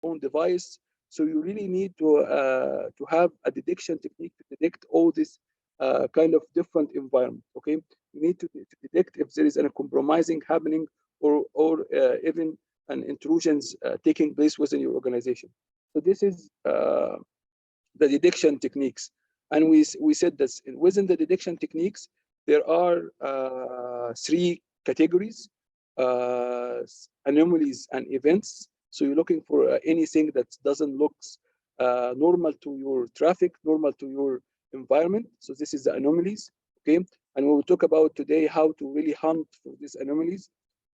own device. So you really need to have a detection technique to detect all this kind of different environment. Okay, you need to detect if there is a compromising happening, or even an intrusions taking place within your organization. So this is the detection techniques. And we said that within the detection techniques, there are three categories: anomalies and events. So you're looking for anything that doesn't look normal to your traffic, normal to your environment. So this is the anomalies. Okay, and we will talk about today how to really hunt for these anomalies.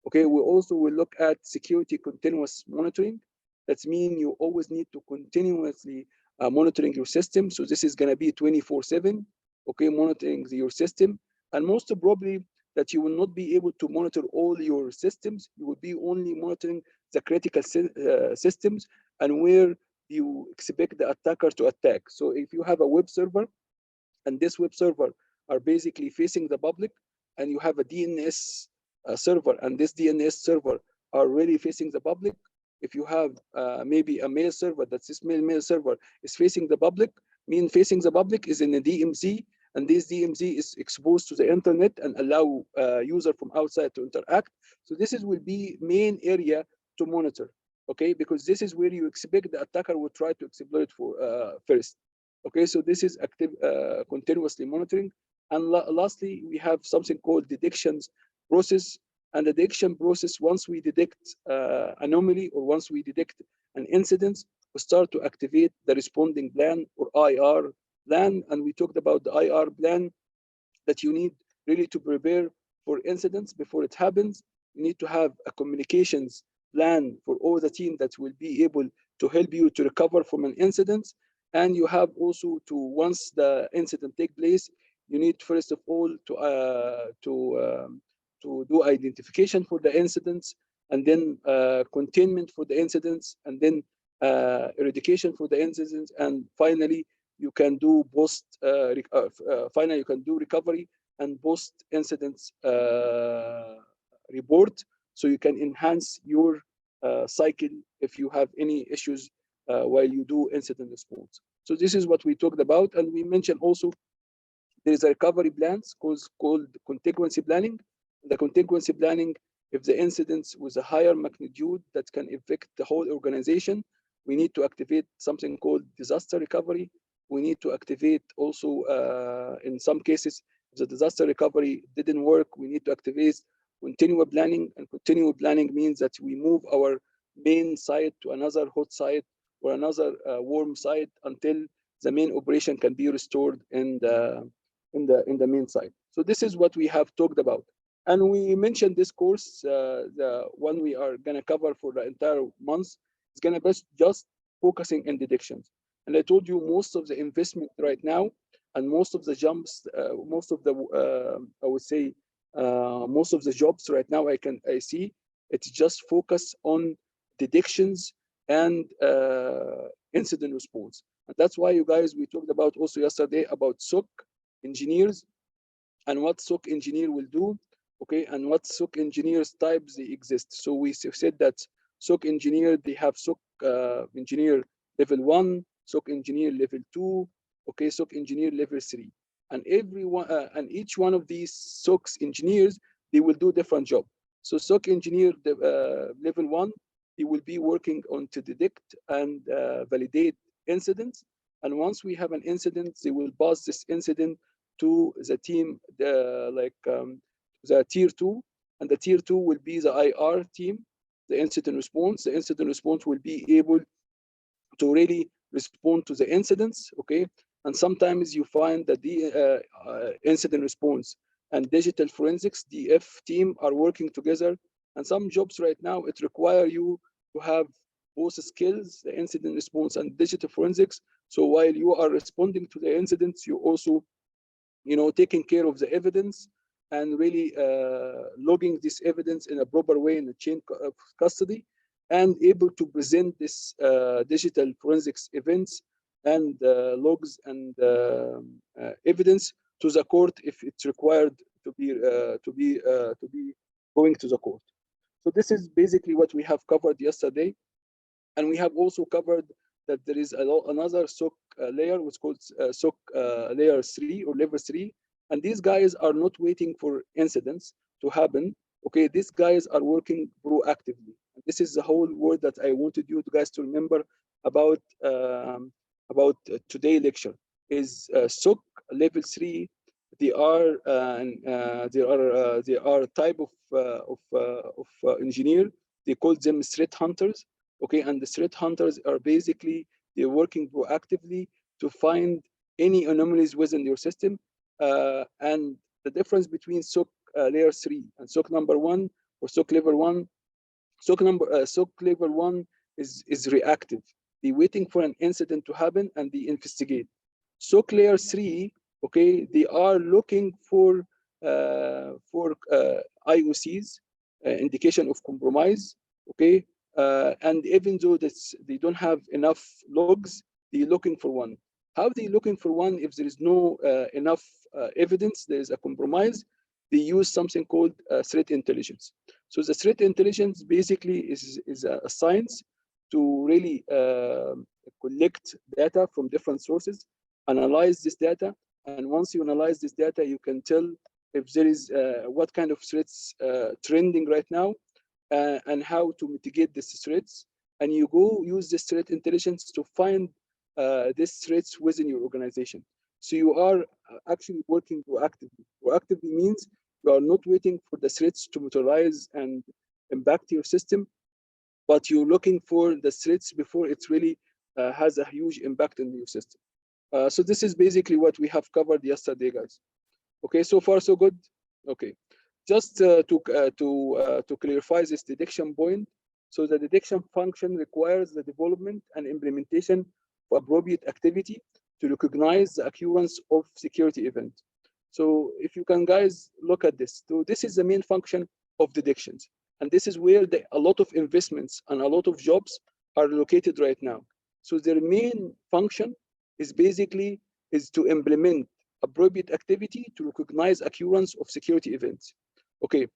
Okay, we also will look at security continuous monitoring. That means you always need to continuously monitoring your system. So this is going to be 24/7, okay, monitoring your system. And most probably that you will not be able to monitor all your systems. You will be only monitoring the critical systems and where you expect the attacker to attack. So if you have a web server, and this web server are basically facing the public, and you have a DNS server, and this DNS server are really facing the public. If you have maybe a mail server, that this mail server is facing the public, mean facing the public is in a DMZ, and this DMZ is exposed to the internet and allow user from outside to interact. So this is will be main area to monitor, okay, because this is where you expect the attacker will try to exploit for first. Okay, so this is active continuously monitoring. And lastly, we have something called detections process. And the detection process, once we detect anomaly or once we detect an incident, we start to activate the responding plan or IR plan. And we talked about the IR plan that you need really to prepare for incidents before it happens. You need to have a communications plan for all the team that will be able to help you to recover from an incident. And you have also to, once the incident take place, you need first of all to do identification for the incidents, and then containment for the incidents, and then eradication for the incidents, and finally you can do finally you can do recovery and post incidents report, so you can enhance your cycle if you have any issues while you do incident response. So this is what we talked about, and we mentioned also there is a recovery plans called contingency planning. The contingency planning, if the incidents with a higher magnitude that can affect the whole organization, we need to activate something called disaster recovery. We need to activate also, in some cases, if the disaster recovery didn't work, we need to activate continuous planning. And continuous planning means that we move our main site to another hot site or another warm site until the main operation can be restored in the main site. So this is what we have talked about. And we mentioned this course, the one we are going to cover for the entire month, is going to be just focusing in detections. And I told you most of the investment right now and most of the jumps, most of the, I would say, most of the jobs right now I see, it's just focus on detections and incident response. And that's why you guys, we talked about also yesterday about SOC engineers and what SOC engineer will do, okay, and what SOC engineers types they exist. So we said that SOC engineer, they have SOC engineer level 1, SOC engineer level 2, okay, SOC engineer level 3. And everyone and each one of these SOC engineers, they will do different job. So SOC engineer level 1, he will be working on to detect and validate incidents. And once we have an incident, they will pass this incident to the team, the tier 2, and the tier 2 will be the IR team, the incident response. The incident response will be able to really respond to the incidents, okay? And sometimes you find that the incident response and digital forensics, DF team, are working together. And some jobs right now, it require you to have both skills, the incident response and digital forensics. So while you are responding to the incidents, you also, taking care of the evidence and really logging this evidence in a proper way in the chain of custody, and able to present this digital forensics events and logs and evidence to the court if it's required to be going to the court. So this is basically what we have covered yesterday. And we have also covered that there is another SOC layer, which is called SOC layer 3 or level 3. And these guys are not waiting for incidents to happen. Okay, these guys are working proactively. This is the whole word that I wanted you guys to remember about today's lecture. Is SOC level 3. They are a type of engineer. They call them threat hunters. Okay, and the threat hunters are basically they're working proactively to find any anomalies within your system. And the difference between SOC layer 3 and SOC number 1 or SOC level 1, SOC level 1 is reactive. They're waiting for an incident to happen and they investigate. SOC layer 3, okay, they are looking for IOCs, indication of compromise, okay, and even though they don't have enough logs, they're looking for one. How they looking for one if there is no enough evidence, there is a compromise? They use something called threat intelligence. So the threat intelligence basically is a science to really collect data from different sources, analyze this data, and once you analyze this data, you can tell if there is what kind of threats trending right now, and how to mitigate these threats. And you go use this threat intelligence to find these threats within your organization. So you are actually working proactively. Proactively means you are not waiting for the threats to materialize and impact your system, but you're looking for the threats before it really has a huge impact on your system. So this is basically what we have covered yesterday, guys. Okay, so far so good. Okay, just to clarify this detection point. So the detection function requires the development and implementation of appropriate activity to recognize the occurrence of security event. So if you can, guys, look at this. So this is the main function of detections, and this is where a lot of investments and a lot of jobs are located right now. So their main function is basically to implement appropriate activity to recognize occurrence of security events. Okay,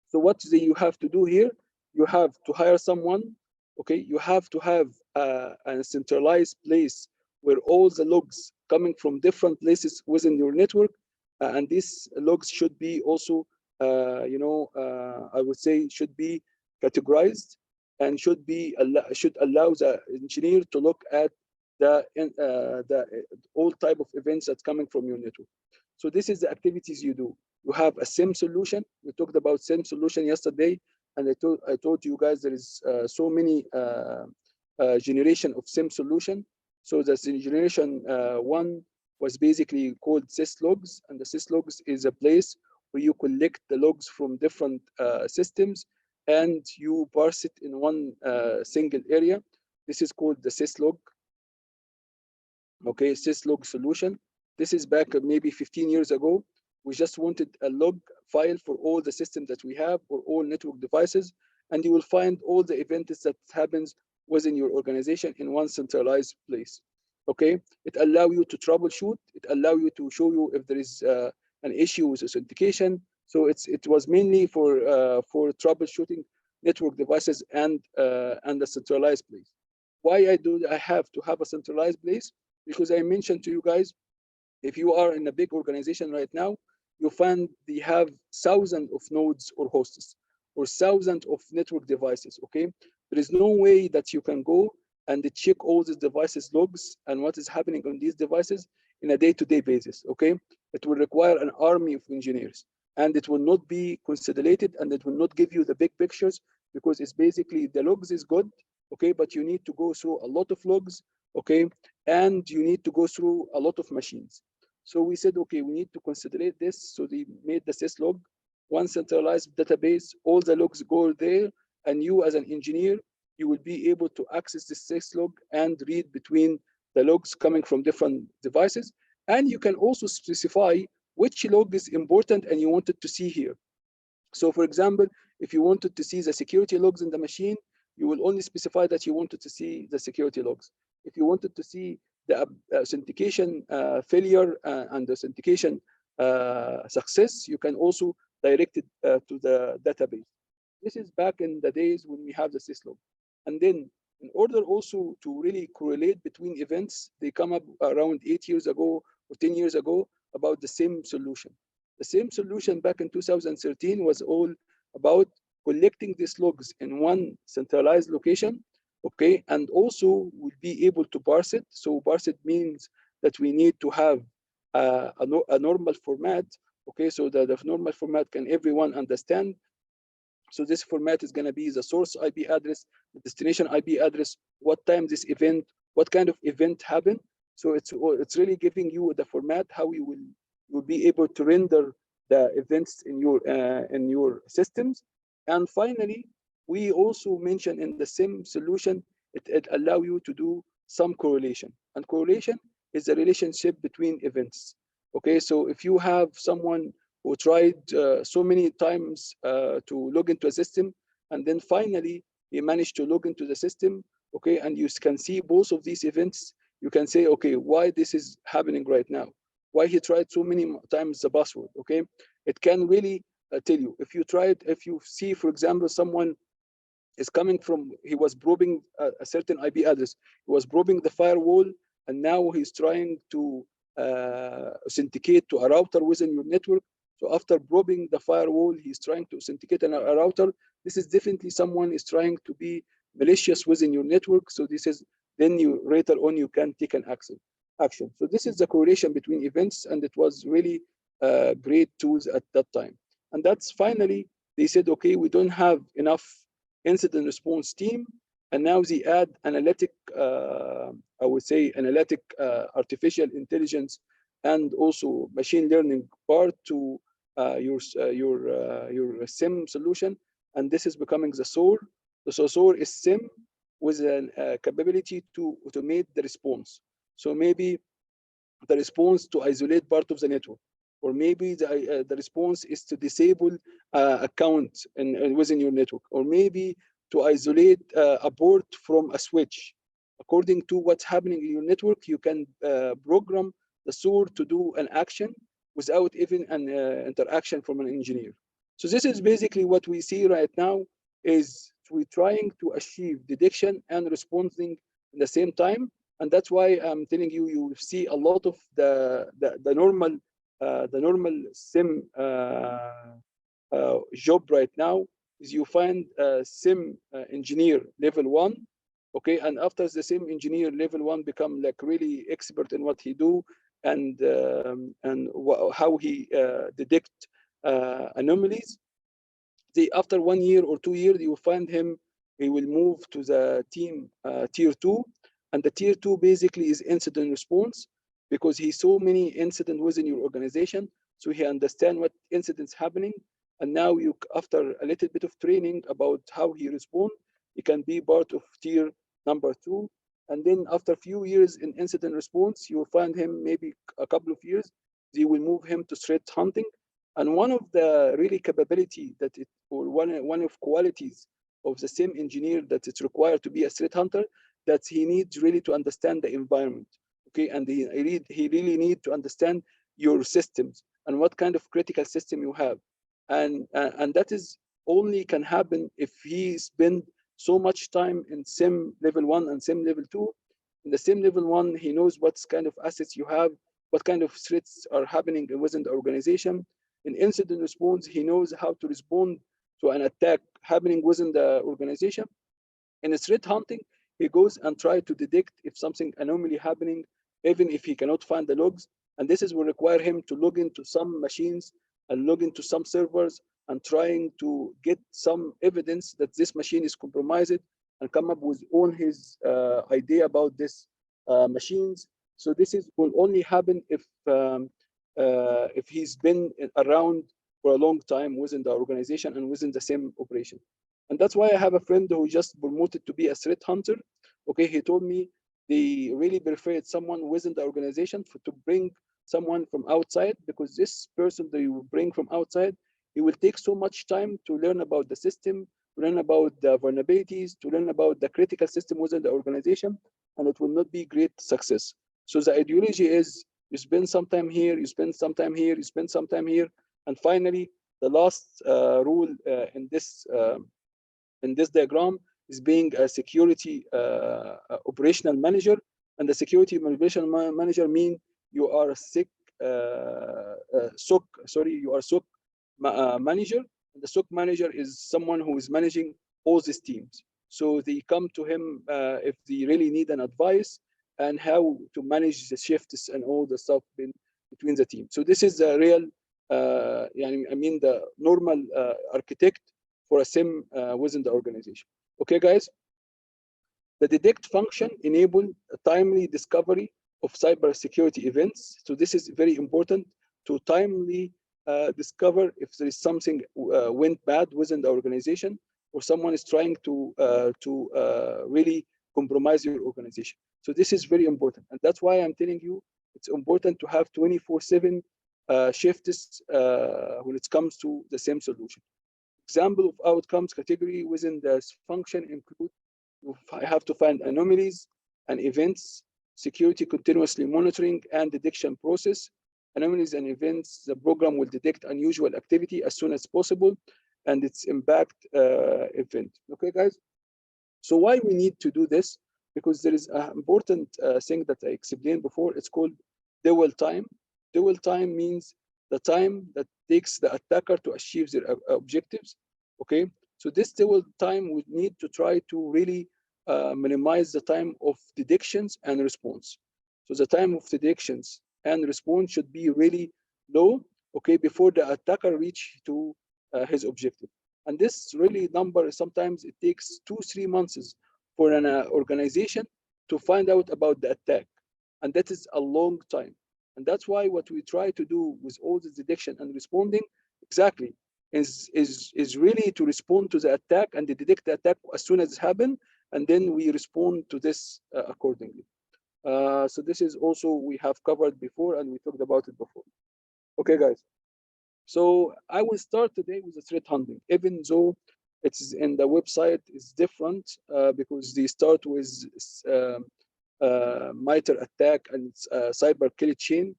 so what you have to do here, you have to hire someone. Okay, you have to have a centralized place where all the logs coming from different places within your network, and these logs should be also, I would say, should be categorized and should allow the engineer to look at the all type of events that's coming from your network. So this is the activities you do. You have a SIEM solution. We talked about SIEM solution yesterday, and I told you guys there is so many generation of SIEM solution. So the generation 1 was basically called syslogs, and the syslogs is a place where you collect the logs from different systems and you parse it in one single area. This is called the syslog. Okay, syslog solution. This is back maybe 15 years ago. We just wanted a log file for all the systems that we have or all network devices, and you will find all the events that happens within your organization in one centralized place. Okay, it allows you to troubleshoot. It allows you to show you if there is an issue with authentication. So it was mainly for troubleshooting network devices and a centralized place. Why I have to have a centralized place? Because I mentioned to you guys, if you are in a big organization right now, you find they have thousands of nodes or hosts or thousands of network devices. Okay, there is no way that you can go and check all these devices logs and what is happening on these devices in a day-to-day basis. Okay, it will require an army of engineers, and it will not be consolidated, and it will not give you the big pictures, because it's basically the logs is good. Okay, but you need to go through a lot of logs. Okay, and you need to go through a lot of machines. So we said, okay, we need to consolidate this. So they made the syslog, one centralized database, all the logs go there, and you as an engineer, you will be able to access the syslog and read between the logs coming from different devices. And you can also specify which log is important and you wanted to see here. So for example, if you wanted to see the security logs in the machine, you will only specify that you wanted to see the security logs. If you wanted to see the authentication failure and the authentication success, you can also direct it to the database. This is back in the days when we have the syslog. And then In order also to really correlate between events, they come up around 8 years ago or 10 years ago about the SIM solution. The same solution back in 2013 was all about collecting these logs in one centralized location, okay, and also we'll be able to parse it. So parse it means that we need to have a normal format, okay, so that the normal format can everyone understand. So this format is going to be the source IP address, the destination IP address, what time this event, what kind of event happened. So it's really giving you the format how you will be able to render the events in your systems. And finally, we also mentioned in the SIM solution, it allow you to do some correlation. And correlation is a relationship between events. Okay, so if you have someone who tried so many times to log into a system, and then finally he managed to log into the system, okay, and you can see both of these events, you can say, okay, why this is happening right now? Why he tried so many times the password, okay? It can really tell you. If you see, for example, someone is coming from, he was probing a certain IP address, he was probing the firewall, and now he's trying to authenticate to a router within your network. So after probing the firewall, he's trying to authenticate a router. This is definitely someone is trying to be malicious within your network. So this is, then you later on you can take an action. So this is the correlation between events, and it was really great tools at that time. And that's finally, they said, okay, we don't have enough incident response team, and now they add analytic, I would say analytic artificial intelligence and also machine learning part to your SIM solution, and this is becoming the SOAR. The SOAR is SIM with a capability to automate the response. So maybe the response to isolate part of the network, or maybe the response is to disable account within your network, or maybe to isolate a port from a switch. According to what's happening in your network, you can program the SOAR to do an action without even an interaction from an engineer. So this is basically what we see right now, is we're trying to achieve detection and responding at the same time. And that's why I'm telling you, you see a lot of the normal SIM job right now is you find a SIM engineer level 1, okay, and after the SIM engineer level 1 become like really expert in what he do, and how he detect anomalies. After 1 year or 2 years, you find him, he will move to the team tier 2, and the tier 2 basically is incident response, because he saw many incidents within your organization, so he understands what incidents happening. And now you, after a little bit of training about how he respond, he can be part of tier number 2. And then after a few years in incident response, you will find him maybe a couple of years, they will move him to threat hunting. And one of the really capability that it, or one of qualities of the SIM engineer that it's required to be a threat hunter, that he needs really to understand the environment, okay, and he really need to understand your systems and what kind of critical system you have, and that is only can happen if he spend so much time in SIM level 1 and SIM level 2. In the SIM level 1, he knows what kind of assets you have, what kind of threats are happening within the organization. In incident response, he knows how to respond to an attack happening within the organization. In threat hunting, he goes and try to detect if something anomaly happening, even if he cannot find the logs. And this is will require him to log into some machines and log into some servers and trying to get some evidence that this machine is compromised, and come up with all his idea about this machines. So this is will only happen if he's been around for a long time within the organization and within the same operation. And that's why I have a friend who just promoted to be a threat hunter. Okay, he told me they really preferred someone within the organization to bring someone from outside, because this person that you bring from outside, he will take so much time to learn about the system, to learn about the vulnerabilities, to learn about the critical system within the organization, and it will not be great success. So the ideology is you spend some time here, you spend some time here, you spend some time here, and finally the last rule in this diagram is being a security operational manager, and the security operational manager mean you are a SOC, you are SOC manager. And the SOC manager is someone who is managing all these teams. So they come to him if they really need an advice and how to manage the shifts and all the stuff between the team. So this is the real, the normal architect for a SIEM within the organization. Okay, guys? The detect function enable a timely discovery of cybersecurity events. So this is very important to timely discover if there is something went bad within the organization, or someone is trying to really compromise your organization. So this is very important, and that's why I'm telling you it's important to have 24/7 shifts when it comes to the same solution. Example of outcomes category within this function include: I have to find anomalies and events, security continuously monitoring and detection process. Anomalies and events, the program will detect unusual activity as soon as possible and its impact event. Okay, guys? So why we need to do this? Because there is an important thing that I explained before. It's called dwell time. Dwell time means the time that takes the attacker to achieve their objectives. Okay, so this dwell time would need to try to really minimize the time of detections and response. So the time of detections and response should be really low, okay, before the attacker reach to his objective. And this really number, sometimes it takes 2-3 months for an organization to find out about the attack. And that is a long time. And that's why what we try to do with all the detection and responding exactly is really to respond to the attack and detect the attack as soon as it happens, and then we respond to this accordingly. So this is also we have covered before, and we talked about it before. Okay, guys. So I will start today with the threat hunting, even though it's in the website is different because they start with MITRE ATT&CK and cyber kill chain.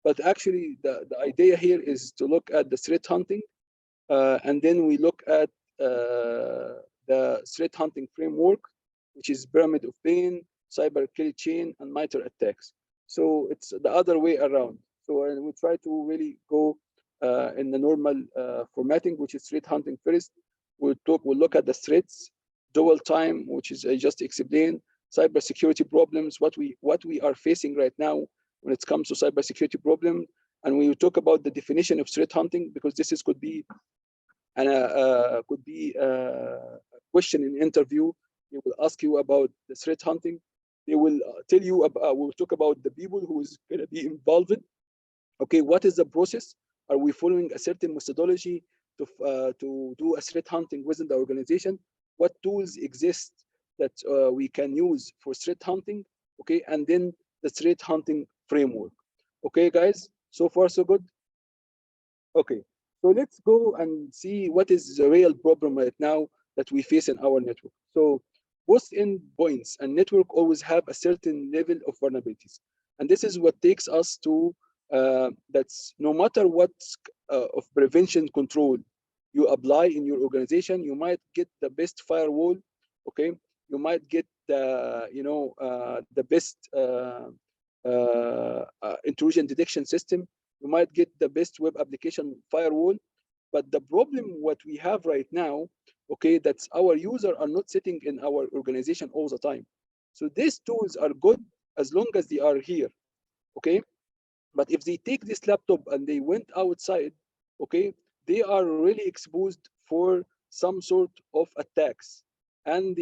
But actually, the idea here is to look at the threat hunting, and then we look at the threat hunting framework, which is Pyramid of Pain, cyber kill chain, and MITRE ATT&CKs. So it's the other way around. So we try to really go in the normal formatting, which is threat hunting first. We'll look at the threats, dwell time, which is I just explained, cybersecurity problems, what we are facing right now when it comes to cybersecurity problem, and we will talk about the definition of threat hunting, because this could be a question in interview. They will ask you about the threat hunting. They will tell you about, we'll talk about the people who is going to be involved. Okay, what is the process? Are we following a certain methodology to do a threat hunting within the organization? What tools exist that we can use for threat hunting? Okay, and then the threat hunting framework. Okay, guys, so far so good? Okay, so let's go and see what is the real problem right now that we face in our network. So both endpoints and network always have a certain level of vulnerabilities. And this is what takes us to that's no matter what of prevention control you apply in your organization, you might get the best firewall, okay? You might get the, the best intrusion detection system. You might get the best web application firewall. But the problem what we have right now, okay, that's our users are not sitting in our organization all the time. So these tools are good as long as they are here, okay? But if they take this laptop and they went outside, okay, they are really exposed for some sort of attacks. And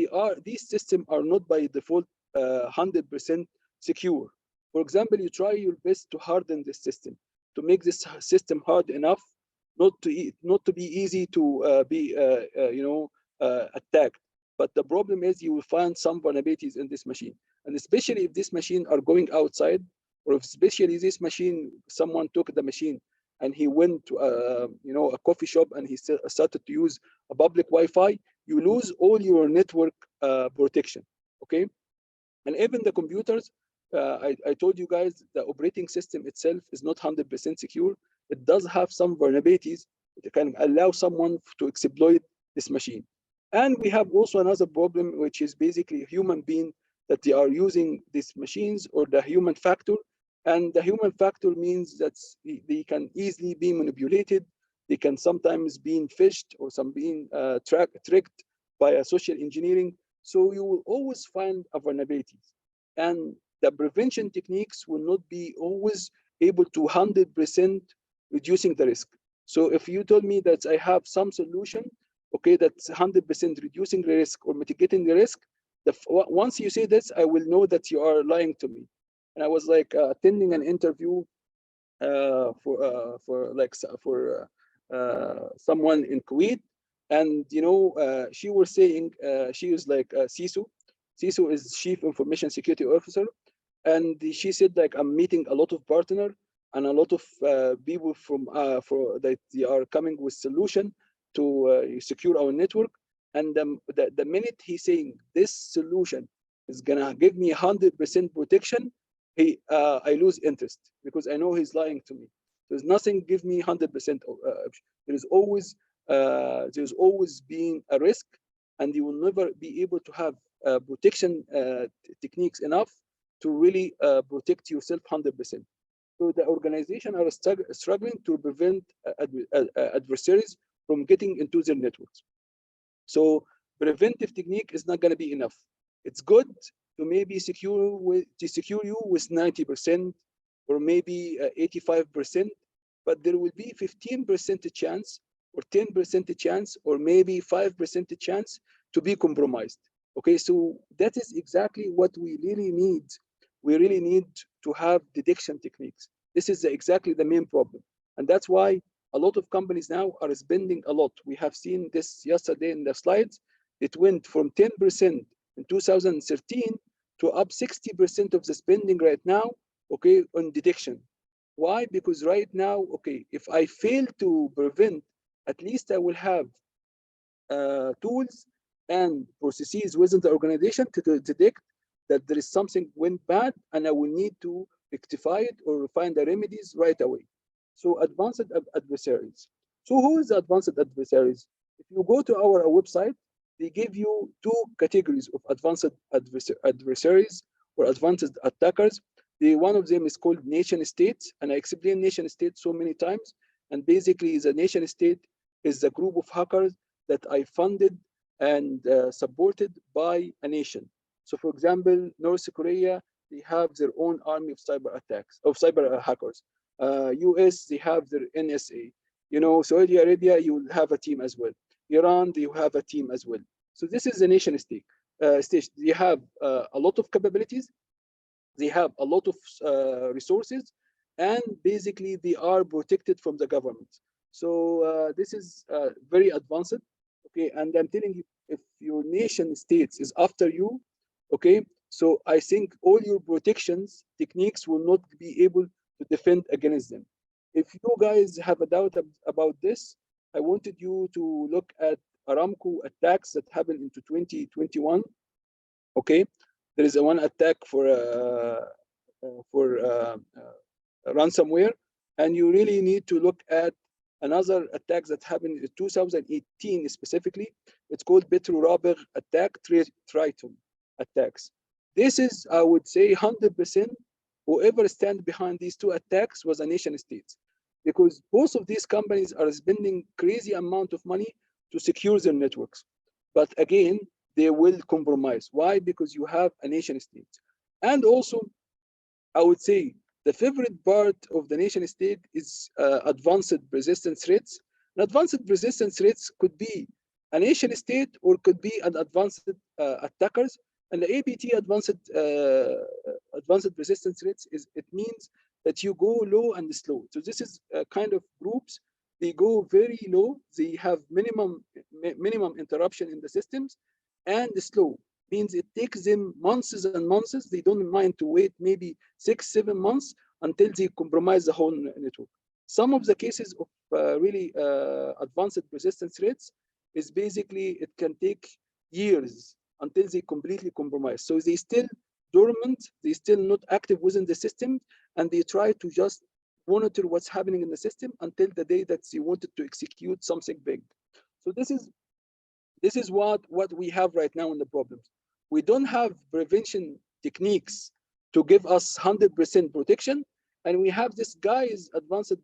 these systems are not by default 100% secure. For example, you try your best to harden the system, to make this system hard enough not to be easy to be attacked. But the problem is you will find some vulnerabilities in this machine, and especially if this machine are going outside, or if especially this machine, someone took the machine and he went to a coffee shop and he started to use a public Wi-Fi, you lose all your network protection, okay? And even the computers, I told you guys, the operating system itself is not 100% secure. It does have some vulnerabilities that can allow someone to exploit this machine. And we have also another problem, which is basically a human being that they are using these machines, or the human factor. And the human factor means that they can easily be manipulated. They can sometimes be fished, or some being tricked by a social engineering. So you will always find vulnerabilities. And the prevention techniques will not be always able to 100% reducing the risk. So if you told me that I have some solution, okay, that's 100% reducing the risk or mitigating the risk, once you say this, I will know that you are lying to me. And I was like attending an interview for someone in Kuwait, and she was saying she was like CISO. CISO is Chief Information Security Officer, and she said like I'm meeting a lot of partner and a lot of people from for that they are coming with solution to secure our network. And the minute he's saying this solution is gonna give me 100% protection, I lose interest, because I know he's lying to me. There's nothing give me 100%. There's always being a risk, and you will never be able to have protection techniques enough to really protect yourself 100%. So the organization are struggling to prevent adversaries from getting into their networks. So preventive technique is not going to be enough. It's good to maybe secure you with 90% or maybe 85%, but there will be 15% chance or 10% chance or maybe 5% chance to be compromised. Okay, so that is exactly what we really need. We really need to have detection techniques. This is exactly the main problem. And that's why a lot of companies now are spending a lot. We have seen this yesterday in the slides. It went from 10% in 2013 to up 60% of the spending right now, okay, on detection. Why? Because right now, okay, if I fail to prevent, at least I will have tools and processes within the organization to detect that there is something went bad, and I will need to rectify it or find the remedies right away. So advanced adversaries. So who is the advanced adversaries? If you go to our website, they give you two categories of advanced adversaries or advanced attackers. One of them is called nation states, and I explained nation state so many times. And basically, the nation state is a group of hackers that I funded and supported by a nation. So, for example, North Korea, they have their own army of cyber attacks, of cyber hackers. US, they have their NSA. Saudi Arabia, you will have a team as well. Iran, they have a team as well. So this is a nation state. They have a lot of capabilities. They have a lot of resources, and basically they are protected from the government. So this is very advanced. Okay, and I'm telling you, if your nation states is after you, okay, so I think all your protections techniques will not be able to defend against them. If you guys have a doubt about this, I wanted you to look at Aramco attacks that happened into 2021. Okay, there is a one attack for ransomware, and you really need to look at another attack that happened in 2018 specifically. It's called Petro Rabigh attack, Triton attacks. This is, I would say, 100%. Whoever stand behind these two attacks was a nation state, because both of these companies are spending crazy amount of money to secure their networks. But again, they will compromise. Why? Because you have a nation state. And also, I would say the favorite part of the nation state is advanced persistent threats. And advanced persistent threats could be a nation state or could be an advanced attackers. And the APT advanced persistent threats it means that you go low and slow. So this is kind of groups. They go very low. They have minimum interruption in the systems, and slow means it takes them months and months. They don't mind to wait maybe 6-7 months until they compromise the whole network. Some of the cases of really advanced persistent threats is basically it can take years until they completely compromise. So they still dormant, they still not active within the system, and they try to just monitor what's happening in the system until the day that they wanted to execute something big. So this is This is what we have right now in the problems. We don't have prevention techniques to give us 100% protection, and we have these guys, advanced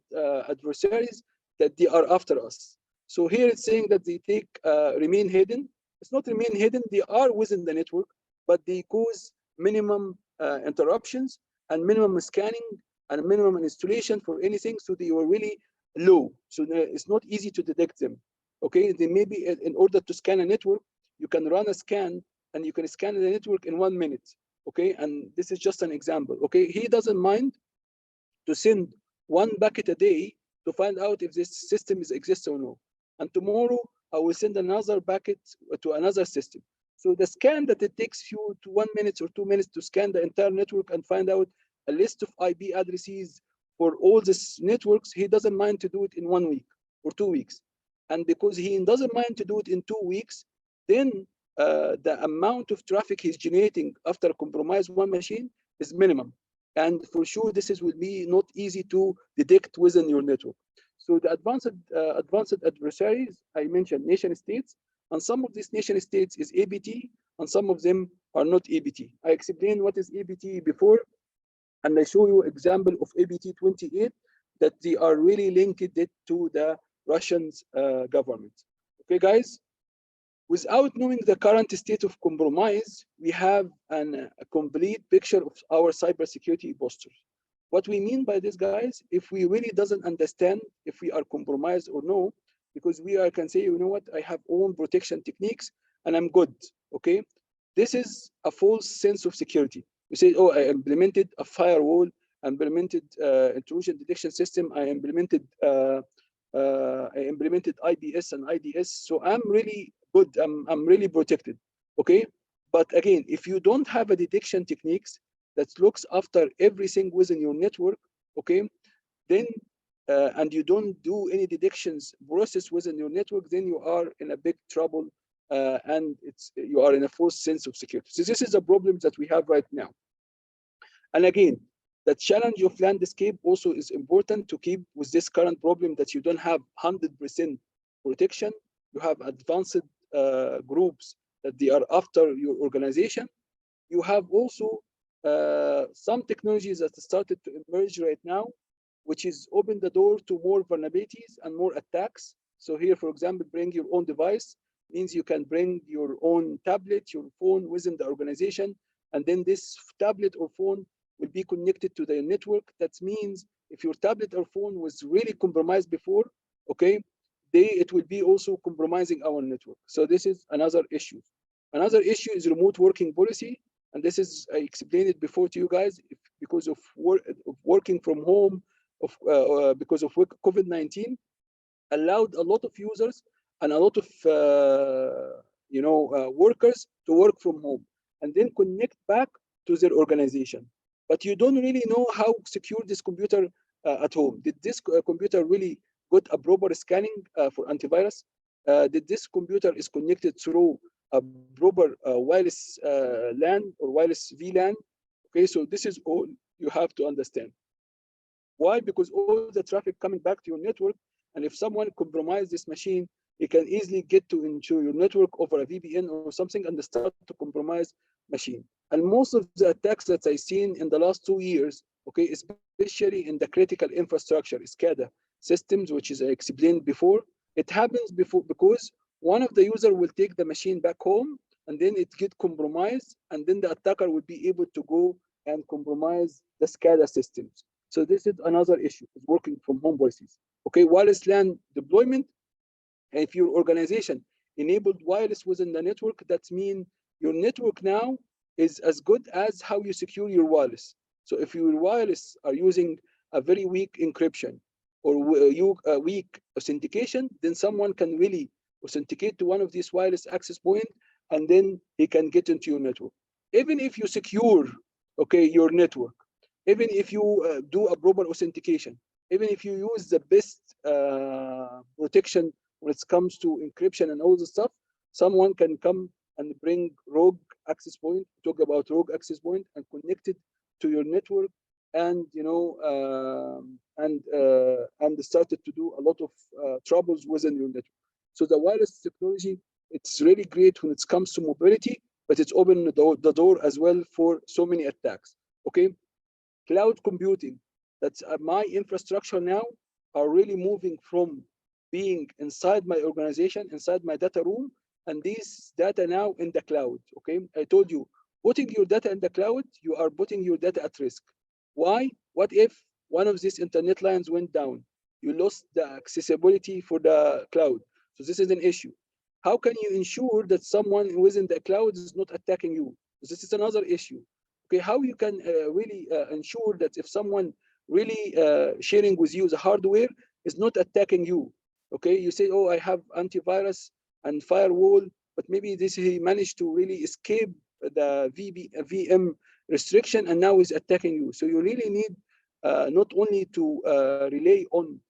adversaries, that they are after us. So here it's saying that they take remain hidden. It's not remain hidden, they are within the network, but they cause minimum interruptions and minimum scanning and minimum installation for anything, so they were really low. So it's not easy to detect them. Okay, they may be, in order to scan a network, you can run a scan and you can scan the network in 1 minute. Okay, and this is just an example. Okay, he doesn't mind to send 1 packet a day to find out if this system exists or no. And tomorrow I will send another packet to another system. So the scan that it takes you to 1 minute or 2 minutes to scan the entire network and find out a list of IP addresses for all these networks, he doesn't mind to do it in 1 week or 2 weeks. And because he doesn't mind to do it in 2 weeks, then the amount of traffic he's generating after compromise one machine is minimum. And for sure, this will be not easy to detect within your network. So the advanced adversaries, I mentioned nation states, and some of these nation states is APT, and some of them are not APT. I explained what is APT before, and I show you example of APT 28 that they are really linked it to the Russian government. Okay, guys? Without knowing the current state of compromise, we have a complete picture of our cybersecurity posture. What we mean by this, guys, if we really doesn't understand if we are compromised or no, because we can say, you know what, I have own protection techniques and I'm good, okay? This is a false sense of security. We say, oh, I implemented a firewall, I implemented intrusion detection system, I implemented IPS and IDS, so I'm really good, I'm really protected, okay? But again, if you don't have a detection techniques that looks after everything within your network, okay, then and you don't do any detections process within your network, then you are in a big trouble, and you are in a false sense of security. So this is a problem that we have right now. And again, the challenge of landscape also is important to keep with this current problem that you don't have 100% protection. You have advanced groups that they are after your organization. You have also some technologies that started to emerge right now, which is open the door to more vulnerabilities and more attacks. So here, for example, bring your own device means you can bring your own tablet, your phone within the organization, and then this tablet or phone will be connected to the network. That means if your tablet or phone was really compromised before, okay, it will be also compromising our network. So this is another issue. Another issue is remote working policy. And this is, I explained it before to you guys, because of working from home, because of COVID-19, allowed a lot of users and a lot of workers to work from home and then connect back to their organization. But you don't really know how secure this computer at home. Did this computer really got a proper scanning for antivirus? Did this computer is connected through a proper wireless LAN or wireless VLAN? Okay, so this is all you have to understand. Why? Because all the traffic coming back to your network, and if someone compromises this machine, it can easily get into your network over a VPN or something and start to compromise machine. And most of the attacks that I've seen in the last 2 years, okay, especially in the critical infrastructure, SCADA systems, which is I explained before, it happens because one of the user will take the machine back home and then it get compromised, and then the attacker will be able to go and compromise the SCADA systems. So this is another issue, is working from home policies. Okay, wireless LAN deployment. If your organization enabled wireless within the network, that means your network now is as good as how you secure your wireless. So if your wireless are using a very weak encryption or weak authentication, then someone can really authenticate to one of these wireless access points, and then he can get into your network. Even if you secure, okay, your network, even if you do a proper authentication, even if you use the best protection when it comes to encryption and all the stuff, someone can come and bring rogue access point, talk about rogue access point, and connect it to your network, and and started to do a lot of troubles within your network. So the wireless technology It's really great when it comes to mobility, but it's opened the door as well for so many attacks. Okay, cloud computing. That's my infrastructure now are really moving from being inside my organization, inside my data room, and these data now in the cloud. Okay, I told you, putting your data in the cloud, you are putting your data at risk. Why? What if one of these internet lines went down? You lost the accessibility for the cloud. So this is an issue. How can you ensure that someone who is in the cloud is not attacking you? This is another issue. Okay, how you can really ensure that if someone really sharing with you the hardware is not attacking you. Okay, you say, oh, I have antivirus and firewall, but maybe this he managed to really escape the VM restriction and now is attacking you. So you really need not only to rely on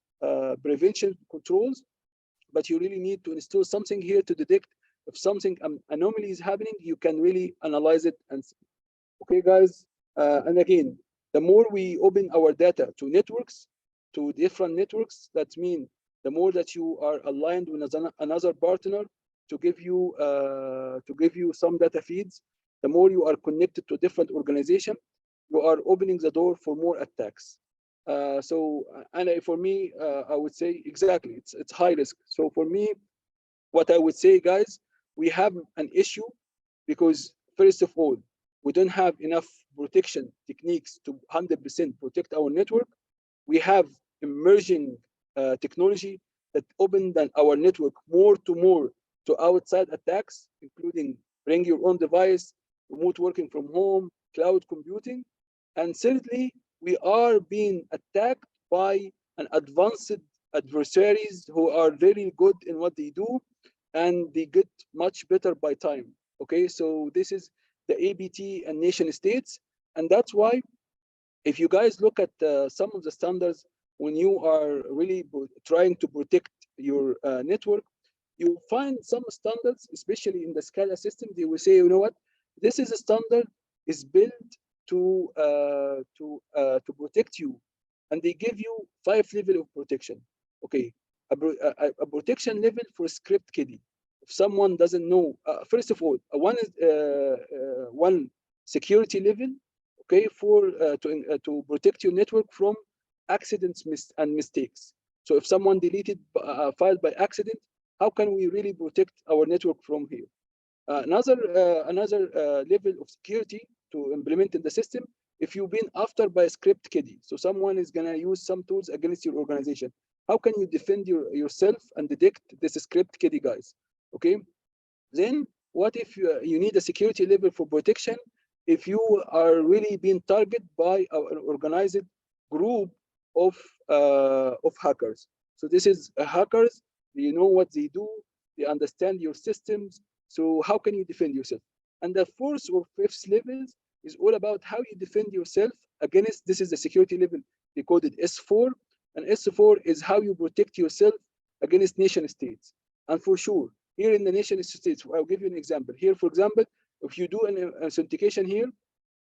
prevention controls, but you really need to install something here to detect if something anomaly is happening. You can really analyze it and see. Okay, guys, and again, the more we open our data to networks, to different networks, that means the more that you are aligned with another partner to give you some data feeds, the more you are connected to different organization, you are opening the door for more attacks. And for me, I would say exactly, it's high risk. So for me, what I would say, guys, we have an issue because first of all, we don't have enough protection techniques to 100% protect our network. We have emerging technology that opened our network more to outside attacks, including bring your own device, remote working from home, cloud computing. And thirdly, we are being attacked by an advanced adversaries who are very good in what they do, and they get much better by time. Okay, so this is the ABT and nation states, and that's why if you guys look at some of the standards when you are really trying to protect your network, you find some standards, especially in the SCADA system, they will say, you know what, this is a standard is built to protect you, and they give you 5 levels of protection. Okay, a protection level for script kiddie. If someone doesn't know, first of all, one security level, okay, for to protect your network from accidents and mistakes. So if someone deleted a file by accident, how can we really protect our network from here? Another level of security to implement in the system, if you've been after by a script kiddie, so someone is gonna use some tools against your organization, how can you defend yourself and detect this script kiddie, guys? Okay, then what if you need a security level for protection if you are really being targeted by an organized group of hackers? So this is hackers, you know what they do, they understand your systems, so how can you defend yourself? And the fourth or fifth levels is all about how you defend yourself against, this is the security level, they called it S4, and S4 is how you protect yourself against nation states. And for sure, here in the nation states, I'll give you an example. Here, for example, if you do an authentication here,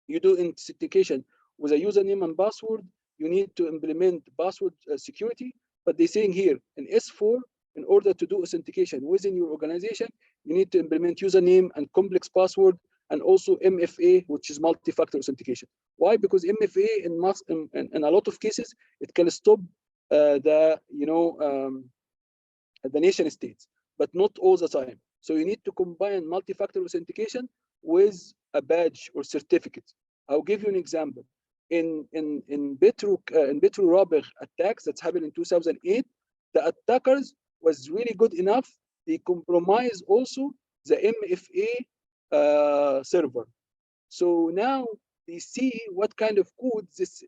you do authentication with a username and password, you need to implement password security, but they're saying here in S4, in order to do authentication within your organization, you need to implement username and complex password, and also MFA, which is multi-factor authentication. Why? Because MFA in a lot of cases, it can stop the nation states, but not all the time. So you need to combine multi-factor authentication with a badge or certificate. I'll give you an example. In Petro Rabigh attacks that happened in 2008, the attackers was really good enough. They compromised also the MFA server. So now they see what kind of code this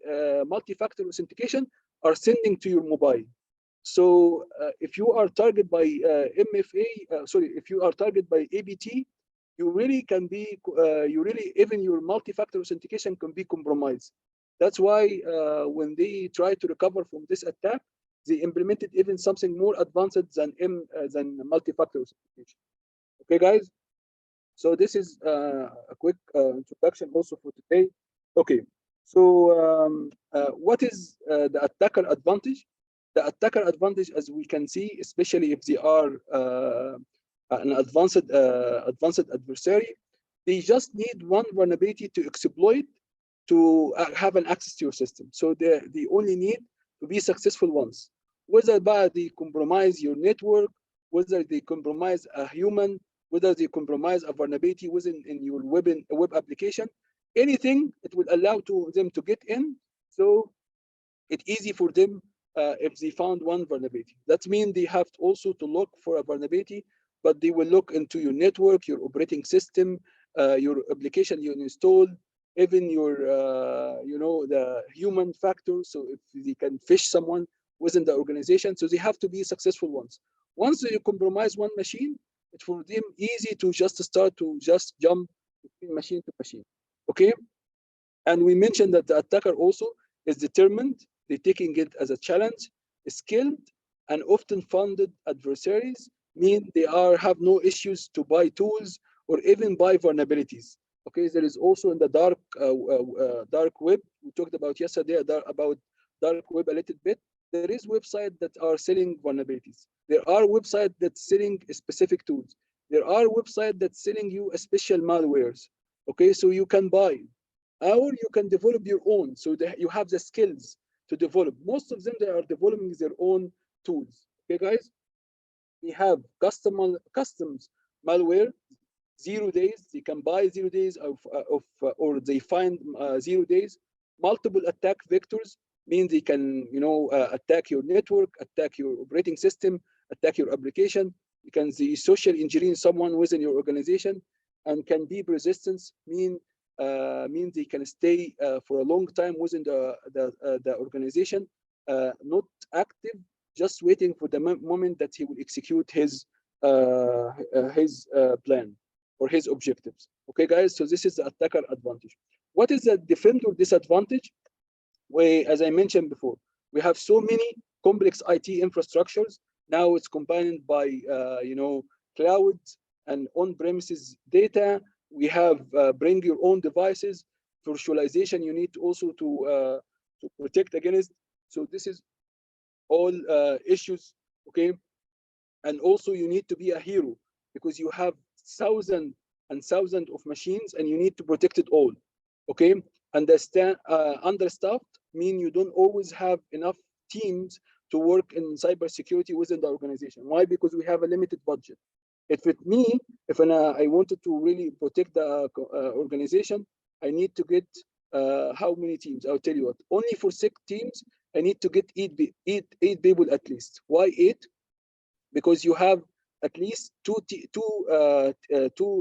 multi-factor authentication are sending to your mobile. So if you are targeted by if you are targeted by ABT, you really can be, even your multi-factor authentication can be compromised. That's why when they try to recover from this attack, they implemented even something more advanced than multi-factor authentication. Okay, guys. So this is a quick introduction also for today. Okay. So what is the attacker advantage? The attacker advantage, as we can see, especially if they are an advanced adversary, they just need one vulnerability to exploit to have an access to your system. So they only need to be successful once. Whether they compromise your network, whether they compromise a human, whether they compromise a vulnerability within in your web application, anything, it will allow them to get in. So it's easy for them if they found one vulnerability. That means they have also to look for a vulnerability, but they will look into your network, your operating system, your application you install, even your, the human factor. So if they can phish someone within the organization, so they have to be successful ones. Once you compromise one machine, it's for them easy to just start to just jump between machine to machine. Okay, and we mentioned that the attacker also is determined. They're taking it as a challenge. Skilled and often funded adversaries mean they have no issues to buy tools or even buy vulnerabilities. Okay, there is also in the dark web, we talked about yesterday about dark web a little bit. There is websites that are selling vulnerabilities. There are websites that selling specific tools. There are websites that selling you a special malwares. Okay, so you can buy, or you can develop your own. So that you have the skills to develop. Most of them, they are developing their own tools. Okay, guys, we have customs malware, 0 days. They can buy 0 days or they find 0 days. Multiple attack vectors means they can, attack your network, attack your operating system, attack your application. You can see social engineering someone within your organization, and can be persistence means they can stay for a long time within the organization, not active, just waiting for the moment that he will execute his plan or his objectives. Okay, guys, so this is the attacker advantage. What is the defender disadvantage? As I mentioned before, we have so many complex IT infrastructures. Now it's combined by cloud and on-premises data. We have bring your own devices. Virtualization you need also to protect against. So this is all issues. Okay, and also you need to be a hero because you have thousands and thousands of machines and you need to protect it all. Okay, understaffed mean you don't always have enough teams to work in cybersecurity within the organization. Why? Because we have a limited budget. If I wanted to really protect the organization, I need to get how many teams? I'll tell you what. Only for 6 teams, I need to get eight people at least. Why 8? Because you have at least two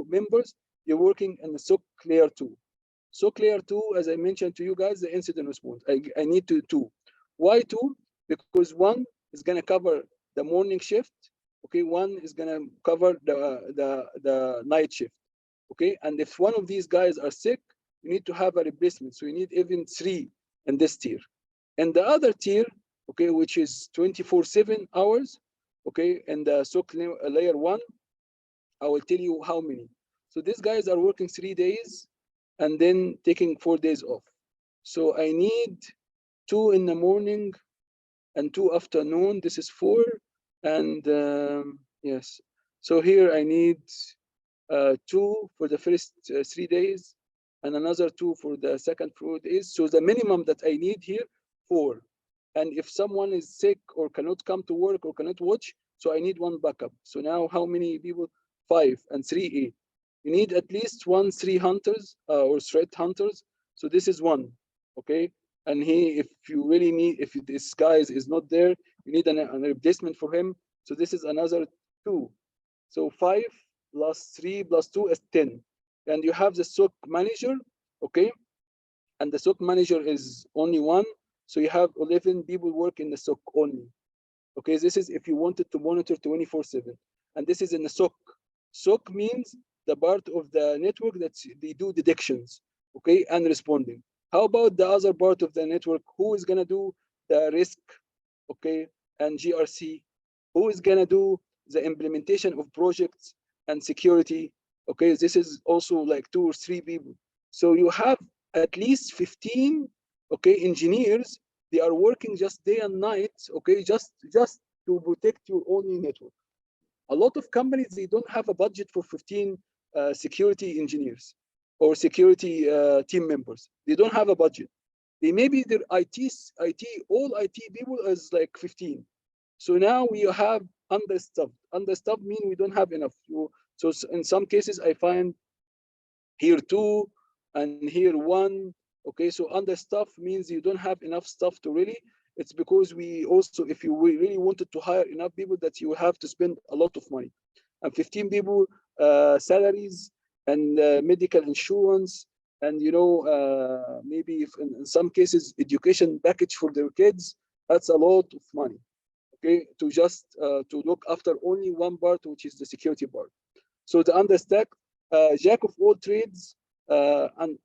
members. You're working in the SOC layer 2. SOC layer 2, as I mentioned to you guys, the incident response. I need two. Why 2? Because one is going to cover the morning shift. Okay, one is going to cover the night shift. Okay, and if one of these guys are sick, you need to have a replacement. So you need even 3 in this tier. And the other tier, okay, which is 24/7 hours, okay, and the SOC layer 1, I will tell you how many. So these guys are working 3 days and then taking 4 days off. So I need 2 in the morning and 2 afternoon. This is 4. And yes, so here I need 2 for the first 3 days and another 2 for the second 4 days. So the minimum that I need here, 4. And if someone is sick or cannot come to work or cannot watch, so I need 1 backup. So now how many people? 5 and 3, 8. You need at least 1 3 hunters or threat hunters. So this is 1, okay? And if you really need, if this guy is not there, you need a replacement for him. So this is another 2. So 5 plus 3 plus 2 is 10. And you have the SOC manager, okay? And the SOC manager is only 1. So you have 11 people work in the SOC only. Okay, this is if you wanted to monitor 24/7. And this is in the SOC. SOC means the part of the network that they do detections, okay, and responding. How about the other part of the network? Who is gonna do the risk, okay, and GRC? Who is gonna do the implementation of projects and security? Okay, this is also like 2 or 3 people. So you have at least 15, okay, engineers. They are working just day and night, okay, just to protect your only network. A lot of companies, they don't have a budget for 15 security engineers or security team members. They don't have a budget. They maybe their all IT people is like 15. So now we have understaffed. Understaffed mean we don't have enough. So in some cases, I find here 2 and here 1. Okay, so understaffed means you don't have enough stuff to really. It's because we also, if you really wanted to hire enough people, that you have to spend a lot of money. And 15 people, salaries and medical insurance, and maybe if in some cases education package for their kids, that's a lot of money. Okay, to just to look after only one part, which is the security part. So the understack, jack of all trades, and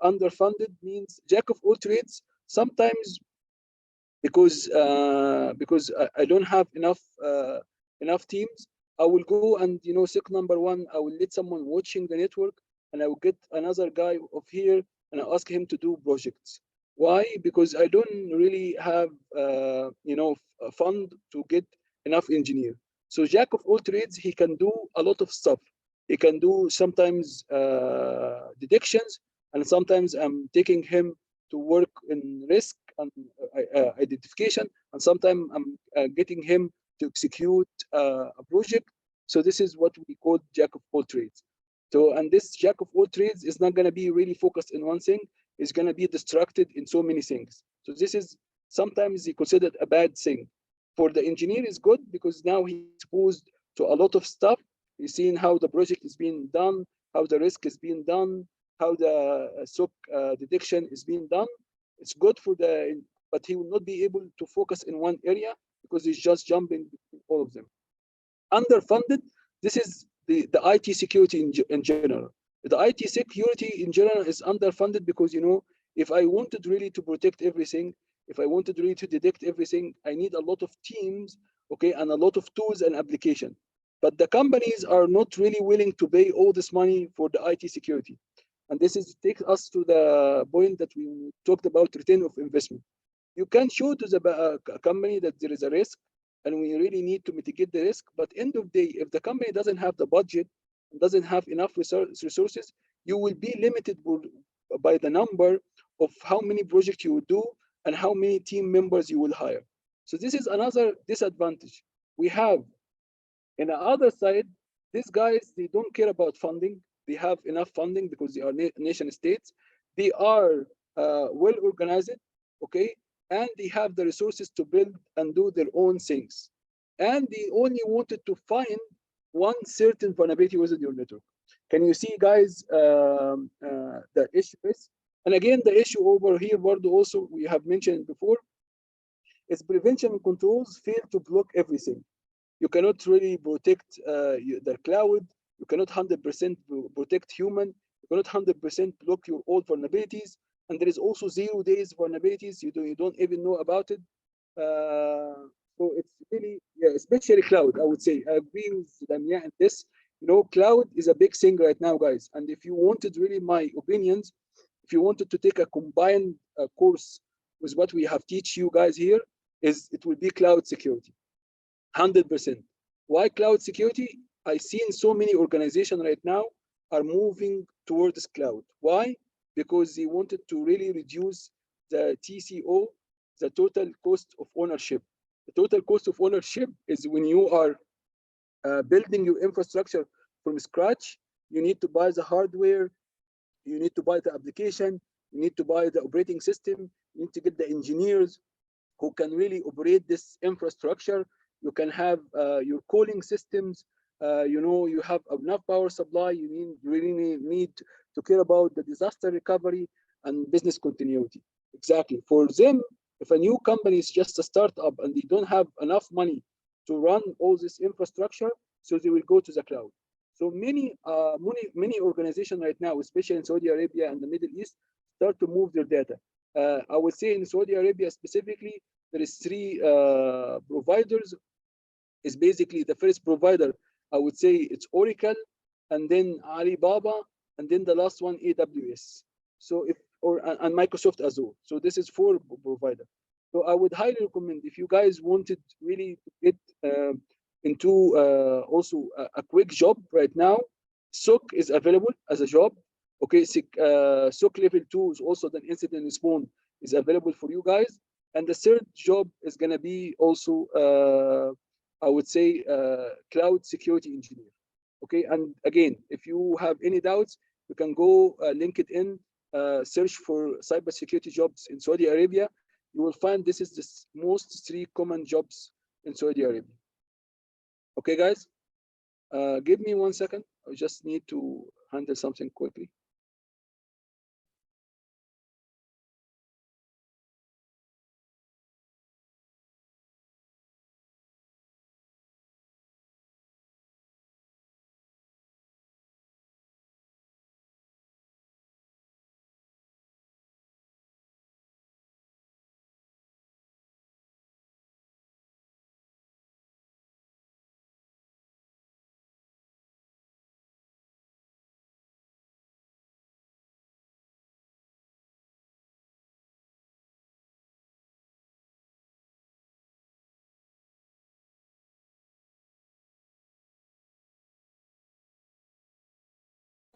underfunded means jack of all trades. Sometimes because I don't have enough teams, I will go and sec number 1, I will let someone watching the network, and I will get another guy of here, and I ask him to do projects. Why? Because I don't really have a fund to get enough engineer. So jack of all trades, he can do a lot of stuff. He can do sometimes detections, and sometimes I'm taking him to work in risk and identification, and sometimes I'm getting him to execute a project. So this is what we call jack of all trades. So, and this jack of all trades is not going to be really focused in one thing. It's going to be distracted in so many things. So this is sometimes considered a bad thing. For the engineer, is good because now he's exposed to a lot of stuff. He's seeing how the project is being done, how the risk is being done, how the SOC detection is being done. It's good for but he will not be able to focus in one area because he's just jumping between all of them. Underfunded, this is the IT security in general. The IT security in general is underfunded because, if I wanted really to protect everything, if I wanted really to detect everything, I need a lot of teams, okay, and a lot of tools and application. But the companies are not really willing to pay all this money for the IT security. And this takes us to the point that we talked about, return of investment. You can show to the company that there is a risk, and we really need to mitigate the risk. But end of the day, if the company doesn't have the budget, doesn't have enough resources, you will be limited by the number of how many projects you will do and how many team members you will hire. So this is another disadvantage. We have, in the other side, these guys, they don't care about funding. They have enough funding because they are nation states. They are well organized, okay, and they have the resources to build and do their own things. And they only wanted to find one certain vulnerability within your network. Can you see, guys, the issue is? And again, the issue over here, Bardo, also we have mentioned before, is prevention controls fail to block everything. You cannot really protect the cloud. You cannot 100% protect human. You cannot 100% block your old vulnerabilities. And there is also 0 days vulnerabilities. You don't even know about it. So it's really, yeah, especially cloud, I would say. I agree with Damia in this. Cloud is a big thing right now, guys. And if you wanted really my opinions, if you wanted to take a combined course with what we have teach you guys here, it will be cloud security. 100%. Why cloud security? I see in so many organizations right now are moving towards cloud. Why? Because they wanted to really reduce the TCO, the total cost of ownership. The total cost of ownership is when you are building your infrastructure from scratch. You need to buy the hardware, you need to buy the application, you need to buy the operating system, you need to get the engineers who can really operate this infrastructure. You can have your cooling systems. You have enough power supply. You really need to care about the disaster recovery and business continuity. Exactly. For them, if a new company is just a startup and they don't have enough money to run all this infrastructure, so they will go to the cloud. So many organizations right now, especially in Saudi Arabia and the Middle East, start to move their data. I would say in Saudi Arabia specifically, there is 3 providers. Is basically the first provider, I would say it's Oracle, and then Alibaba, and then the last one AWS. So and Microsoft Azure. So this is 4 providers. So I would highly recommend, if you guys wanted really to get into also a quick job right now. SOC is available as a job. Okay, SOC level 2 is also the incident response is available for you guys. And the third job is going to be also, I would say, cloud security engineer. Okay, and again, if you have any doubts, you can go LinkedIn, search for cybersecurity jobs in Saudi Arabia. You will find this is the most 3 common jobs in Saudi Arabia. Okay, guys, give me 1 second. I just need to handle something quickly.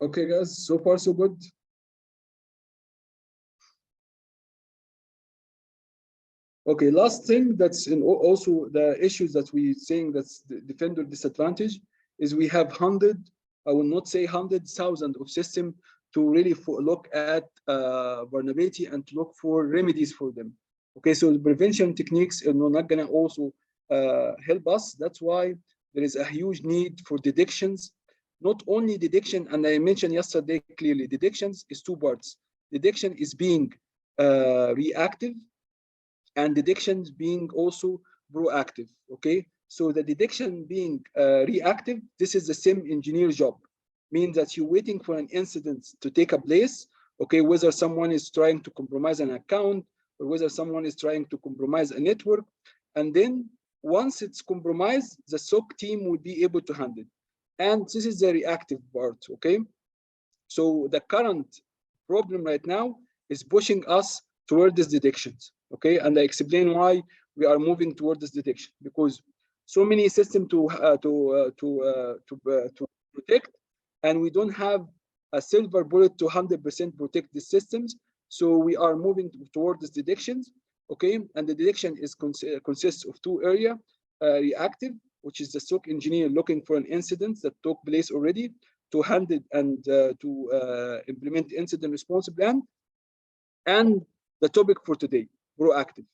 Okay, guys, so far so good. Okay, last thing that's in also the issues that we saying that's the defender disadvantage is we have I will not say 100,000 of system to really look at vulnerability and to look for remedies for them. Okay, so the prevention techniques are not gonna also help us. That's why there is a huge need for detections. Not only detection, and I mentioned yesterday clearly, detections is 2 parts. Detection is being reactive, and detections being also proactive. Okay, so the detection being reactive, this is the same engineer job, means that you're waiting for an incident to take a place. Okay, whether someone is trying to compromise an account or whether someone is trying to compromise a network, and then once it's compromised, the SOC team will be able to handle it. And this is the reactive part. Okay, so the current problem right now is pushing us toward these detections. Okay, and I explain why we are moving toward this detection, because so many systems to protect, and we don't have a silver bullet to 100% protect the systems. So we are moving toward these detections. Okay, and the detection is consists of 2 areas: reactive, which is the SOC engineer looking for an incident that took place already to handle and to implement incident response plan. And the topic for today, proactive.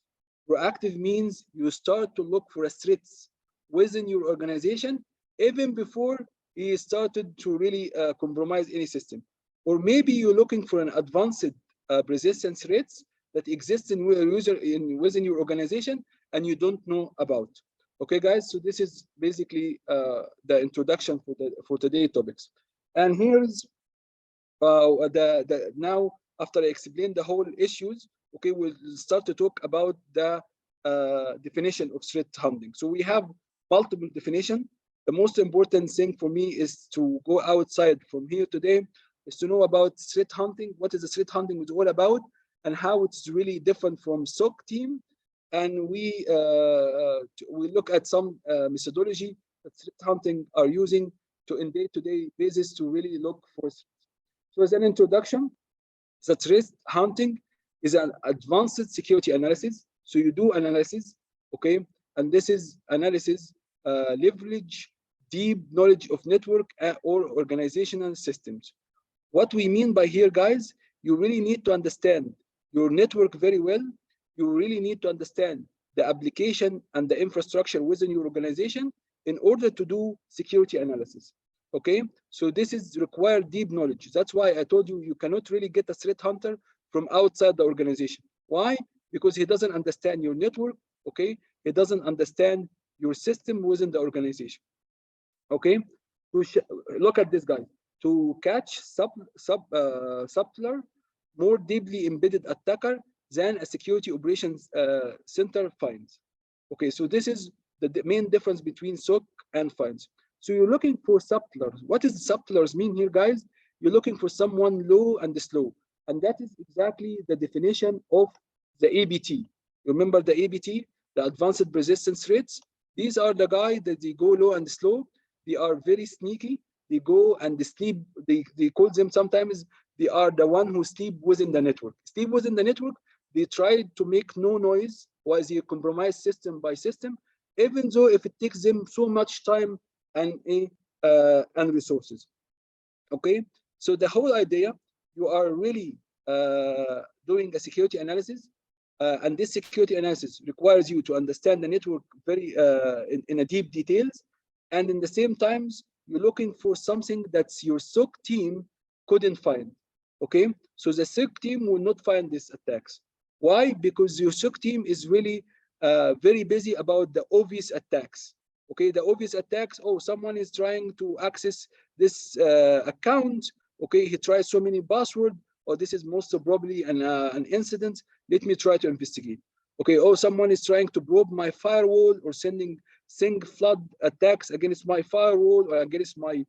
Proactive means you start to look for threats within your organization even before you started to really compromise any system. Or maybe you're looking for an advanced persistent threats that exist within your organization and you don't know about. Okay, guys, so this is basically the introduction for today's topics. And here's now after I explain the whole issues, okay, we'll start to talk about the definition of threat hunting. So we have multiple definition. The most important thing for me is to go outside from here today is to know about threat hunting, what is the threat hunting is all about, and how it's really different from SOC team. And we look at some methodology that threat hunting are using to in day-to-day basis to really look for. So as an introduction, the threat hunting is an advanced security analysis. So you do analysis, okay, and this is analysis leverage deep knowledge of network or organizational systems. What we mean by here, guys, you really need to understand your network very well. You really need to understand the application and the infrastructure within your organization in order to do security analysis. Okay, so this is required deep knowledge. That's why I told you you cannot really get a threat hunter from outside the organization. Why? Because he doesn't understand your network. Okay, he doesn't understand your system within the organization. Okay, look at this, guy. To catch subtler, more deeply embedded attacker than a security operations center finds. Okay, so this is the main difference between SOC and finds. So you're looking for subtlers. What does subtlers mean here, guys? You're looking for someone low and slow. And that is exactly the definition of the APT. Remember the APT, the advanced persistent threats? These are the guys that they go low and slow. They are very sneaky. They go and they sleep. They call them sometimes, they are the one who sleep within the network. Sleep within the network. They try to make no noise while they compromise system by system, even though if it takes them so much time and resources. Okay, so the whole idea, you are really doing a security analysis, and this security analysis requires you to understand the network very in a deep details, and in the same times you're looking for something that your SOC team couldn't find. Okay, so the SOC team will not find these attacks. Why? Because your SOC team is really very busy about the obvious attacks. Okay, the obvious attacks. Oh, someone is trying to access this account. Okay, he tries so many passwords, or this is most probably an incident. Let me try to investigate. Okay, oh, someone is trying to probe my firewall or sending flood attacks against my firewall or against my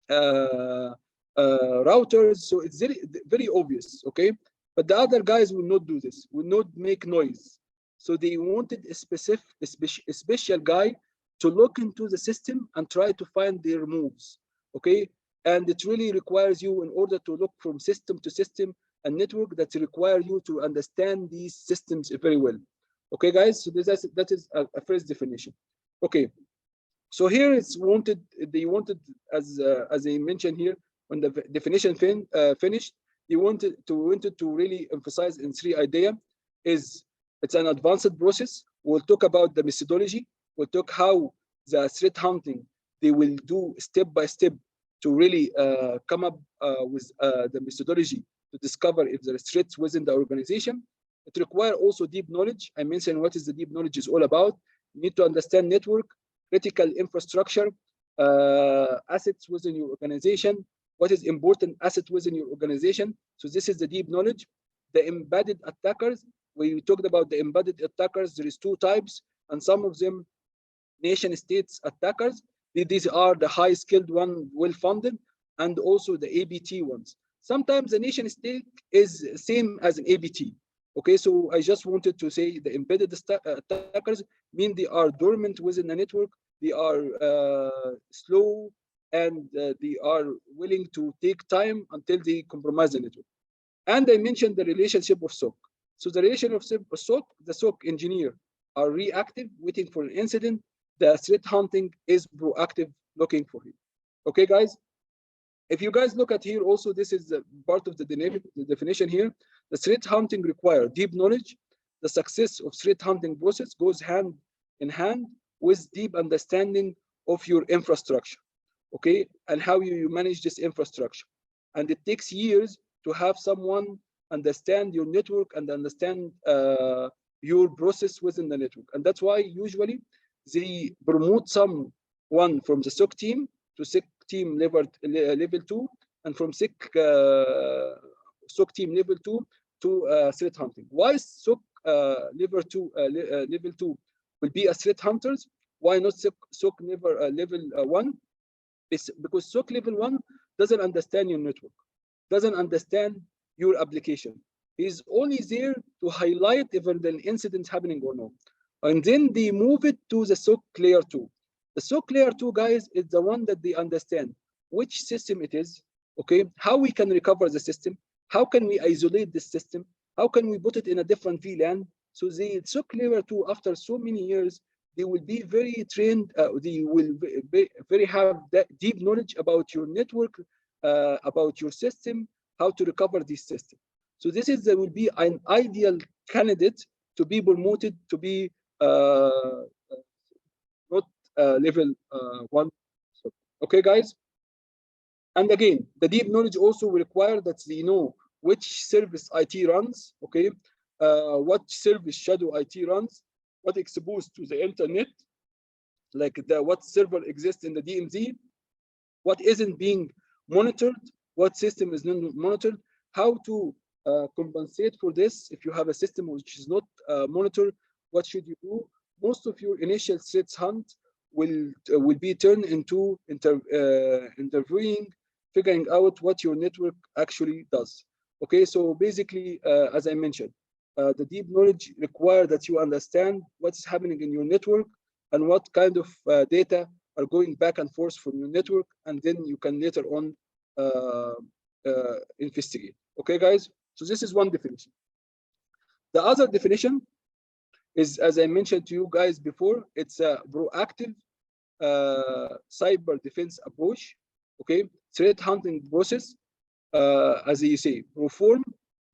uh, routers. So it's very obvious. Okay, but the other guys will not do this. Will not make noise. So they wanted a special guy to look into the system and try to find their moves. Okay, and it really requires you, in order to look from system to system and network, that require you to understand these systems very well. Okay, guys. So that is a first definition. Okay. So here it's wanted. They wanted, as I mentioned here, when the definition finished, they wanted to really emphasize in three idea. Is it's an advanced process. We'll talk about the methodology. We'll talk how the threat hunting they will do step by step to really come up with the methodology to discover if there are threats within the organization. It requires also deep knowledge. I mentioned what is the deep knowledge is all about. You need to understand network, critical infrastructure, assets within your organization, what is important asset within your organization. So this is the deep knowledge. The embedded attackers, we talked about the embedded attackers, there is two types, and some of them nation states attackers. These are the high skilled one, well funded, and also the ABT ones. Sometimes the nation state is same as an ABT. Okay, so I just wanted to say the embedded attackers mean they are dormant within the network. They are slow, and they are willing to take time until they compromise the network. And I mentioned the relationship of SOC. So the relationship of SOC, the SOC engineer are reactive, waiting for an incident. The threat hunting is proactive, looking for it. Okay, guys? If you guys look at here also, this is part of the definition here. The threat hunting requires deep knowledge. The success of threat hunting process goes hand in hand with deep understanding of your infrastructure, okay, and how you manage this infrastructure. And it takes years to have someone understand your network and understand your process within the network. And that's why usually they promote someone from the SOC team to SOC team level 2, and from SOC team level 2 to threat hunting. Why SOC level 2 will be a threat hunters? Why not SOC level 1? It's because SOC level 1 doesn't understand your network, doesn't understand your application. He's only there to highlight if an incident happening or not. And then they move it to the SOC layer 2. The SOC layer 2, guys, is the one that they understand which system it is, okay, how we can recover the system, how can we isolate the system, how can we put it in a different VLAN. So the SOC layer 2, after so many years, they will be very trained, they will very have that deep knowledge about your network, about your system, how to recover this system. So this is will be an ideal candidate to be promoted to be not level 1. So, okay, guys. And again, the deep knowledge also will require that they know which service IT runs, okay, what service shadow IT runs, what exposed to the internet, like what server exists in the DMZ, what isn't being monitored, what system is not monitored, how to compensate for this. If you have a system which is not monitored, what should you do? Most of your initial threats hunt will be turned into interviewing, figuring out what your network actually does. Okay, so basically, as I mentioned, the deep knowledge requires that you understand what's happening in your network, and what kind of data are going back and forth from your network, and then you can later on investigate. Okay, guys? So this is one definition. The other definition is, as I mentioned to you guys before, it's a proactive cyber defense approach. Okay, threat hunting process, as you say, perform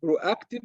proactive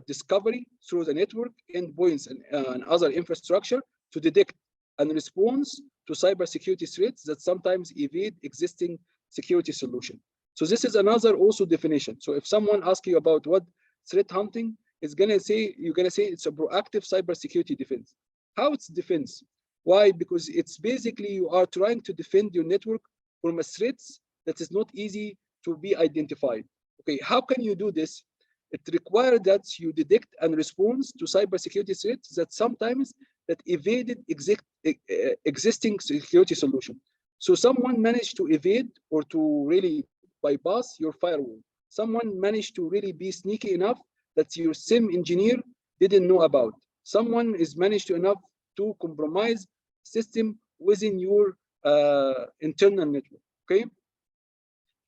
discovery through the network endpoints and other infrastructure to detect and respond to cybersecurity threats that sometimes evade existing security solution. So this is another also definition. So if someone asks you about what threat hunting is, you're gonna say it's a proactive cybersecurity defense. How it's defense? Why? Because it's basically you are trying to defend your network from a threats that is not easy to be identified. Okay, how can you do this? It requires that you detect and respond to cybersecurity threats that sometimes that evaded existing security solution. So someone managed to evade or to really bypass your firewall. Someone managed to really be sneaky enough that your SIM engineer didn't know about. Someone is managed to enough to compromise system within your internal network. Okay,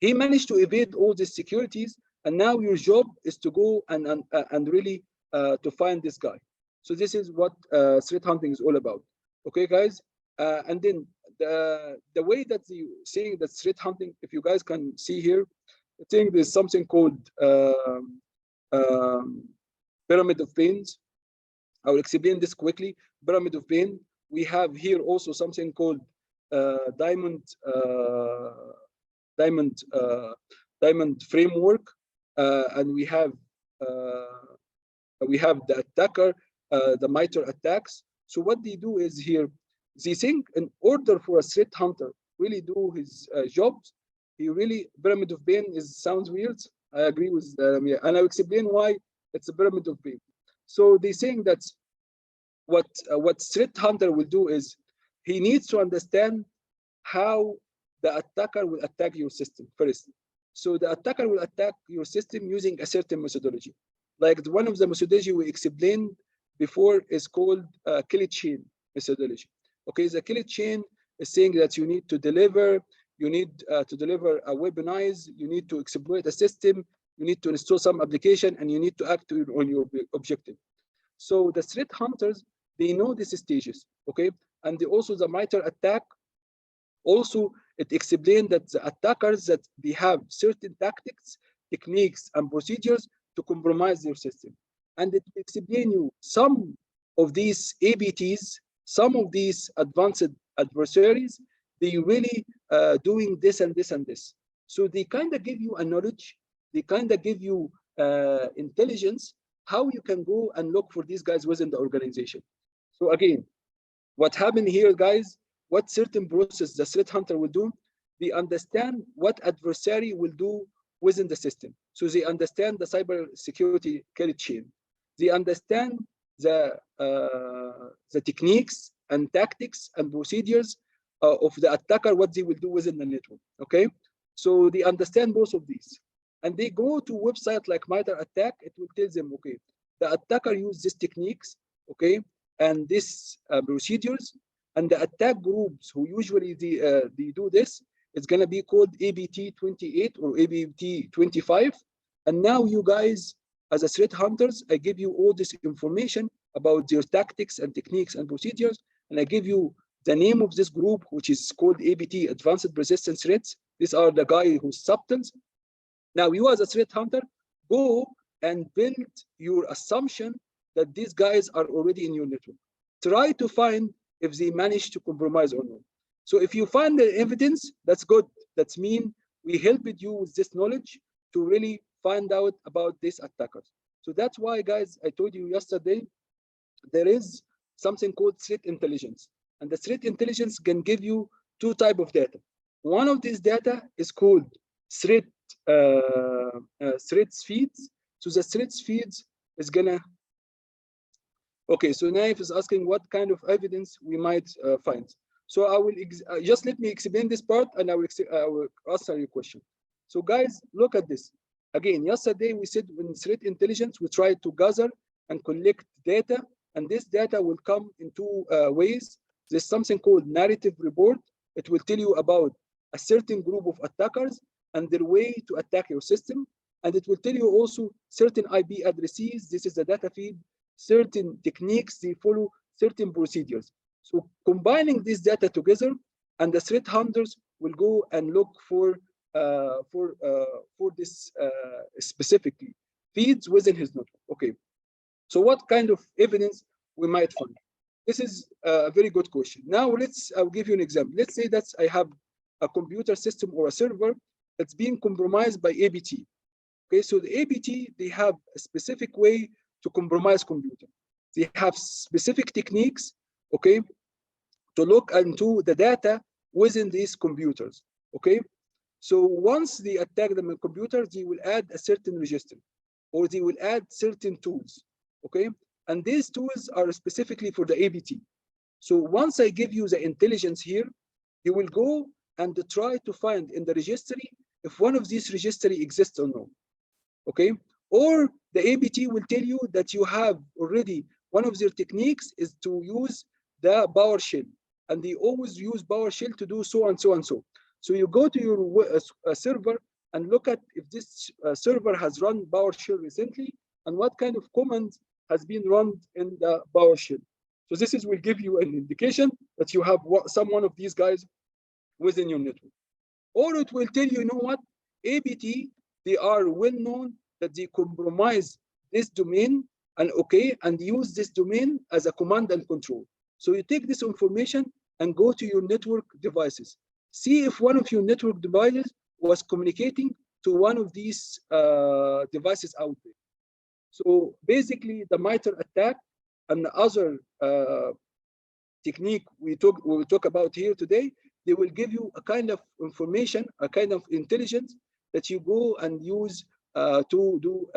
he managed to evade all these securities, and now your job is to go and really to find this guy. So this is what threat hunting is all about. Okay, guys, and then the way that you saying that threat hunting, if you guys can see here, I think there's something called pyramid of pains. I will explain this quickly. Pyramid of pain. We have here also something called diamond framework, and we have the attacker, the MITRE attacks. So what they do is here, they think in order for a threat hunter really do his jobs, he really, pyramid of pain sounds weird. I agree with and I'll explain why it's a pyramid of pain. So they saying that what threat hunter will do is he needs to understand how the attacker will attack your system first. So the attacker will attack your system using a certain methodology. Like one of the methodology we explained before is called kill chain methodology. Okay, the kill chain is saying that you need to deliver, a weaponize, you need to exploit a system, you need to install some application, and you need to act on your objective. So the threat hunters, they know these stages, okay? And also the MITRE attack, also it explained that the attackers that they have certain tactics, techniques, and procedures to compromise their system. And it explain you some of these ABTs, some of these advanced adversaries, they really doing this and this and this. So they kind of give you a knowledge, they kind of give you intelligence, how you can go and look for these guys within the organization. So again, what happened here, guys, what certain process the threat hunter will do, they understand what adversary will do within the system. So they understand the cyber security kill chain. They understand the techniques and tactics and procedures of the attacker, what they will do within the network, okay? So they understand both of these. And they go to website like MITRE attack, it will tell them, okay, the attacker use these techniques, okay, and these procedures, and the attack groups who usually they do this, it's gonna be called ABT 28 or ABT 25. And now you guys, as a threat hunters, I give you all this information about their tactics and techniques and procedures, and I give you the name of this group, which is called ABT, Advanced Persistent Threats. These are the guy who's substance. Now you as a threat hunter, go and build your assumption that these guys are already in your network. Try to find if they manage to compromise or not. So if you find the evidence, that's good. That's mean we helped you with this knowledge to really find out about these attackers. So that's why, guys, I told you yesterday, there is something called threat intelligence. And the threat intelligence can give you two types of data. One of these data is called threats feeds. So the threats feeds is gonna, okay, so Naif is asking what kind of evidence we might find. So I will just let me explain this part, and I will answer your question. So guys, look at this. Again, yesterday we said in threat intelligence, we try to gather and collect data, and this data will come in two ways. there's something called narrative report. It will tell you about a certain group of attackers and their way to attack your system. And it will tell you also certain IP addresses. This is the data feed, certain techniques they follow, certain procedures. So combining this data together, and the threat hunters will go and look for this specifically feeds within his network. Okay. So what kind of evidence we might find? This is a very good question. Now I'll give you an example. Let's say that I have a computer system or a server that's being compromised by APT. Okay, so the APT, they have a specific way to compromise computer. They have specific techniques, okay, to look into the data within these computers, okay? So once they attack the computer, they will add a certain register, or they will add certain tools, okay? And these tools are specifically for the APT. So once I give you the intelligence here, you will go and try to find in the registry if one of these registry exists or not, okay? Or the APT will tell you that you have already, one of their techniques is to use the PowerShell, and they always use PowerShell to do so and so and so. So you go to your server and look at if this server has run PowerShell recently and what kind of command has been run in the PowerShell. So this will give you an indication that you have one of these guys within your network. Or it will tell you, you know what, APT, they are well known that they compromise this domain and use this domain as a command and control. So you take this information and go to your network devices. See if one of your network devices was communicating to one of these devices out there. So basically, the MITRE attack and the other technique we will talk about here today, they will give you a kind of information, a kind of intelligence that you go and use to do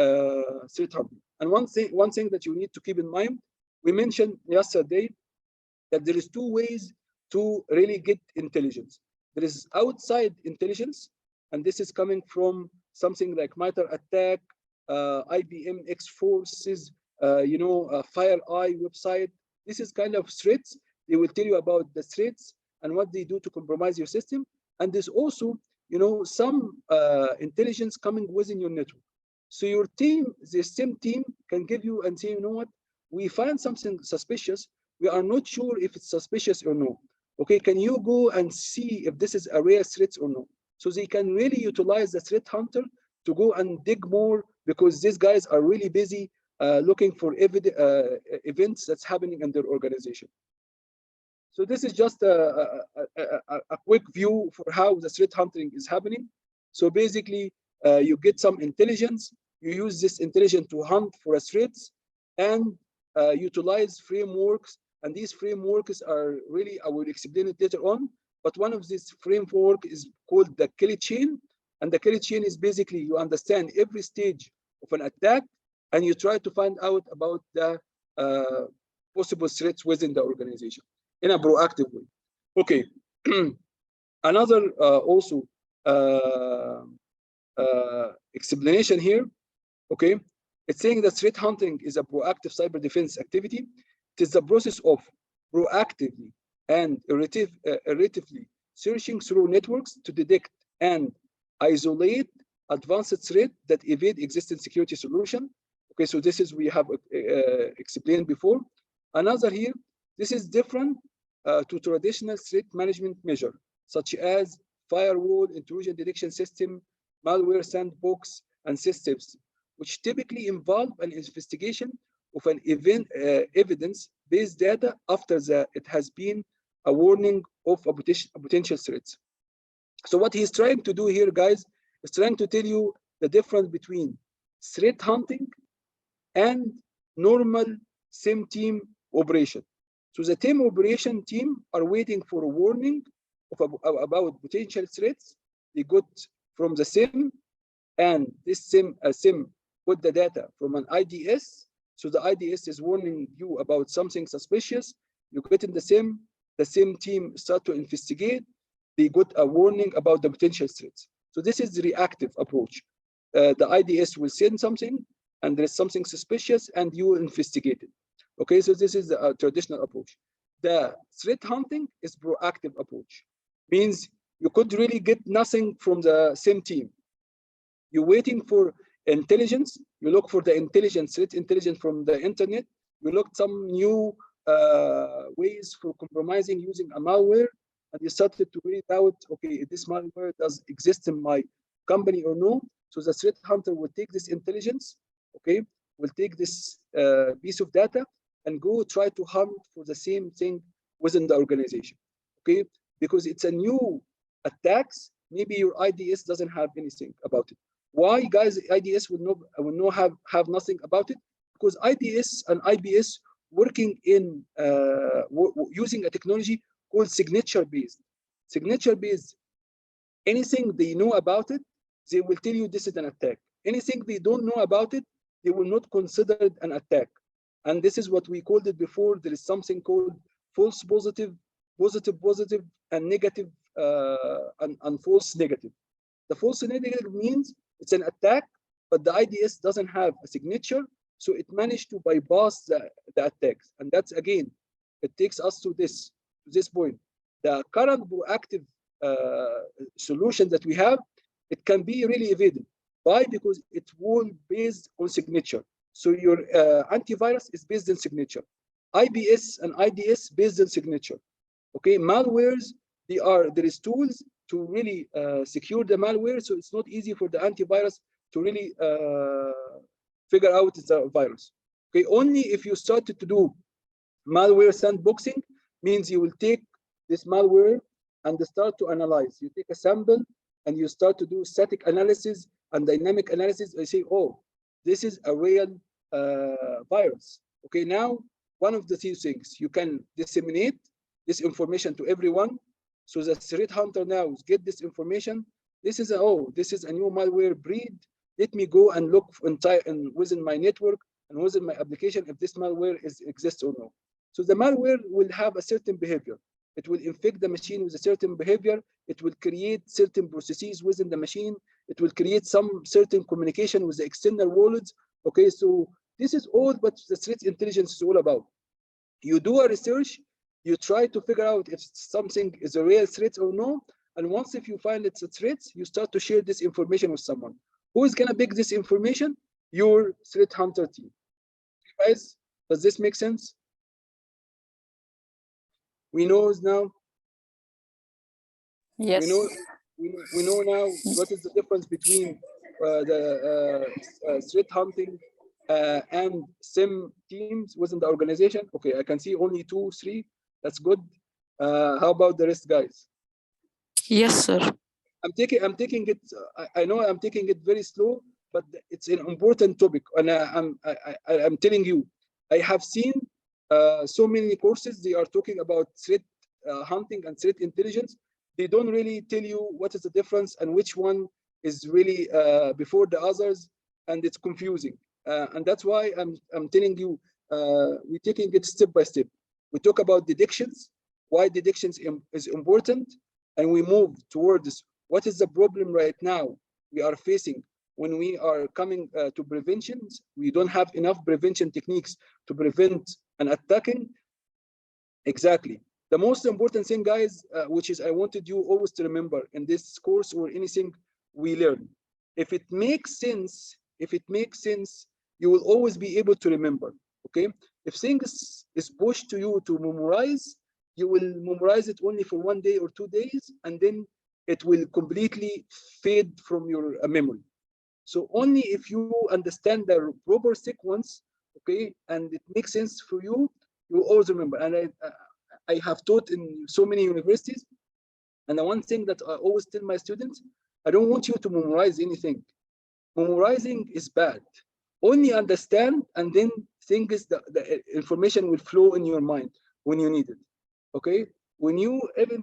threat hunting. And one thing that you need to keep in mind, we mentioned yesterday that there is two ways to really get intelligence. There is outside intelligence, and this is coming from something like MITRE attack, IBM X Forces, FireEye website. This is kind of threats. They will tell you about the threats and what they do to compromise your system. And there's also, some intelligence coming within your network. So your team, the same team, can give you and say, you know what, we find something suspicious. We are not sure if it's suspicious or no. Okay, can you go and see if this is a real threat or no? So they can really utilize the threat hunter to go and dig more, because these guys are really busy looking for events that's happening in their organization. So this is just a quick view for how the threat hunting is happening. So basically, you get some intelligence, you use this intelligence to hunt for threats and utilize frameworks. And these frameworks are really, I will explain it later on, but one of these framework is called the kill chain. And the kill chain is basically, you understand every stage of an attack and you try to find out about the possible threats within the organization in a proactive way. Okay, another also explanation here, okay, it's saying that threat hunting is a proactive cyber defense activity. It is the process of proactively and iteratively searching through networks to detect and isolate advanced threats that evade existing security solution. Okay, so this is we have explained before. Another here, this is different to traditional threat management measure, such as firewall, intrusion detection system, malware sandbox, and systems, which typically involve an investigation of an event evidence-based data after it has been a warning of a potential threats. So what he's trying to do here, guys, is trying to tell you the difference between threat hunting and normal SIEM team operation. So the team operation team are waiting for a warning about potential threats they got from the SIEM, and this SIEM got the data from an IDS. So the IDS is warning you about something suspicious. You get in the SIEM team start to investigate. They got a warning about the potential threats. So this is the reactive approach. The IDS will send something, and there is something suspicious, and you investigate it. Okay, so this is the traditional approach. The threat hunting is proactive approach. Means you could really get nothing from the same team. You're waiting for intelligence. You look for the intelligence, threat intelligence from the internet. You look some new ways for compromising using a malware, and you started to read out, okay, this malware does exist in my company or no. So the threat hunter will take this intelligence, okay, will take this piece of data and go try to hunt for the same thing within the organization, okay, because it's a new attacks. Maybe your IDS doesn't have anything about it. Why, guys? IDS will not have nothing about it, because IDS and IBS working in using a technology called signature based. Signature based, anything they know about it, they will tell you this is an attack. Anything they don't know about it, they will not consider it an attack. And this is what we called it before. There is something called false positive, positive positive, and negative and false negative. The false negative means it's an attack, but the IDS doesn't have a signature, so it managed to bypass the attacks. And that's, again, it takes us to this point. The current proactive solution that we have, it can be really evaded. Why? Because it's all based on signature. So your antivirus is based on signature. IBS and IDS based on signature. Okay, malwares, there is tools to really secure the malware, so it's not easy for the antivirus to really figure out the virus. Okay, only if you started to do malware sandboxing, means you will take this malware and start to analyze. You take a sample and you start to do static analysis and dynamic analysis. I say, oh, this is a real virus. Okay, now one of the two things, you can disseminate this information to everyone. So the threat hunter now get this information. This is a new malware breed. Let me go and look within my network and within my application if this malware exists or no. So the malware will have a certain behavior. It will infect the machine with a certain behavior. It will create certain processes within the machine. It will create some certain communication with the external worlds. Okay, so this is all what the threat intelligence is all about. You do a research, you try to figure out if something is a real threat or no. And once if you find it's a threat, you start to share this information with someone. Who is gonna pick this information? Your threat hunter team. Guys, does this make sense? We know now. Yes. We know now what is the difference between the threat hunting and SIM teams within the organization. Okay, I can see only 2, 3. That's good. How about the rest, guys? Yes, sir. I'm taking it. I know I'm taking it very slow, but it's an important topic, and I'm telling you, I have seen so many courses. They are talking about threat hunting and threat intelligence. They don't really tell you what is the difference and which one is really before the others, and it's confusing. And that's why I'm telling you, we're taking it step by step. We talk about detections, why detections is important, and we move towards what is the problem right now we are facing when we are coming to preventions. We don't have enough prevention techniques to prevent an attacking. Exactly. The most important thing, guys, which is I wanted you always to remember in this course or anything we learn, if it makes sense, you will always be able to remember. Okay, if things is pushed to you to memorize, you will memorize it only for 1 day or 2 days, and then it will completely fade from your memory. So only if you understand the proper sequence, okay, and it makes sense for you, you will always remember. And I have taught in so many universities, and the one thing that I always tell my students, I don't want you to memorize anything. Memorizing is bad. Only understand, and then things, the information will flow in your mind when you need it. Okay, when you even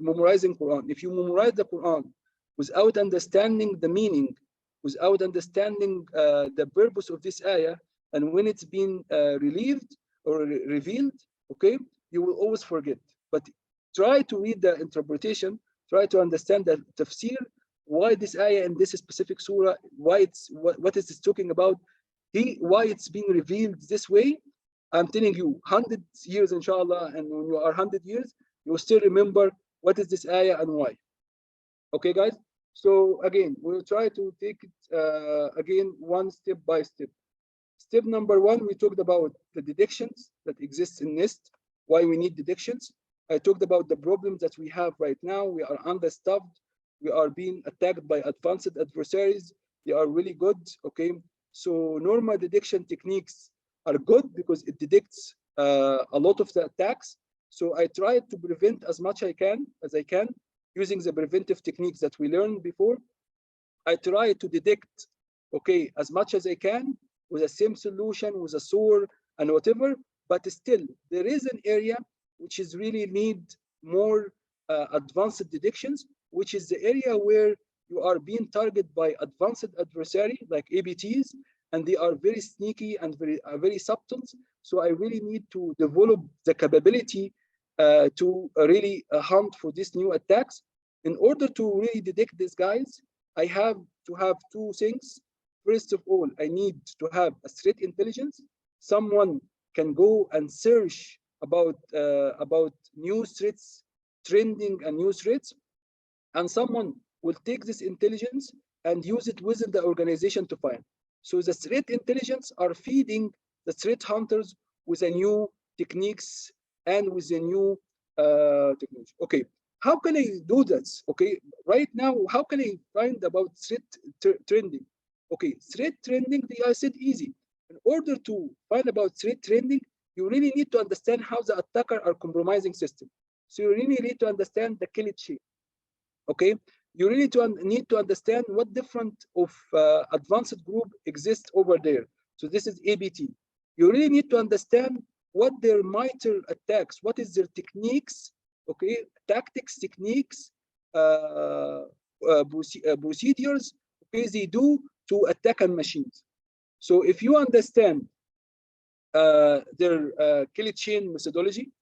memorizing Quran, if you memorize the Quran without understanding the meaning, without understanding the purpose of this ayah, and when it's been relieved or revealed, okay, you will always forget. But try to read the interpretation, try to understand the tafsir, why this ayah in this specific surah, why it's what is this talking about, why it's being revealed this way, I'm telling you, 100 years, inshallah, and when you are 100 years, you will still remember what is this ayah and why. Okay, guys? So again, we'll try to take it again one step by step. Step number one, we talked about the detections that exist in NIST, why we need detections. I talked about the problems that we have right now. We are understaffed. We are being attacked by advanced adversaries. They are really good, okay? So normal detection techniques are good because it detects a lot of the attacks. So I try to prevent as much as I can using the preventive techniques that we learned before. I try to detect, okay, as much as I can with the same solution, with a SOAR and whatever, but still there is an area which is really need more advanced detections, which is the area where you are being targeted by advanced adversary like APTs, and they are very sneaky and very subtle. So I really need to develop the capability to really hunt for these new attacks. In order to really detect these guys, I have to have two things. First of all, I need to have a threat intelligence. Someone can go and search about new threats, trending and new threats, and someone will take this intelligence and use it within the organization to find. So the threat intelligence are feeding the threat hunters with a new techniques and with a new technology. Okay, how can I do this? Okay, right now, how can I find about threat trending? Okay, threat trending, I said easy. In order to find about threat trending, you really need to understand how the attacker are compromising system. So you really need to understand the kill chain. Okay, you really need to understand what different of advanced group exists over there. So this is APT. You really need to understand what their MITRE attacks, what is their techniques, okay, tactics, techniques, procedures, okay, they do to attack on machines. So if you understand their kill chain methodology,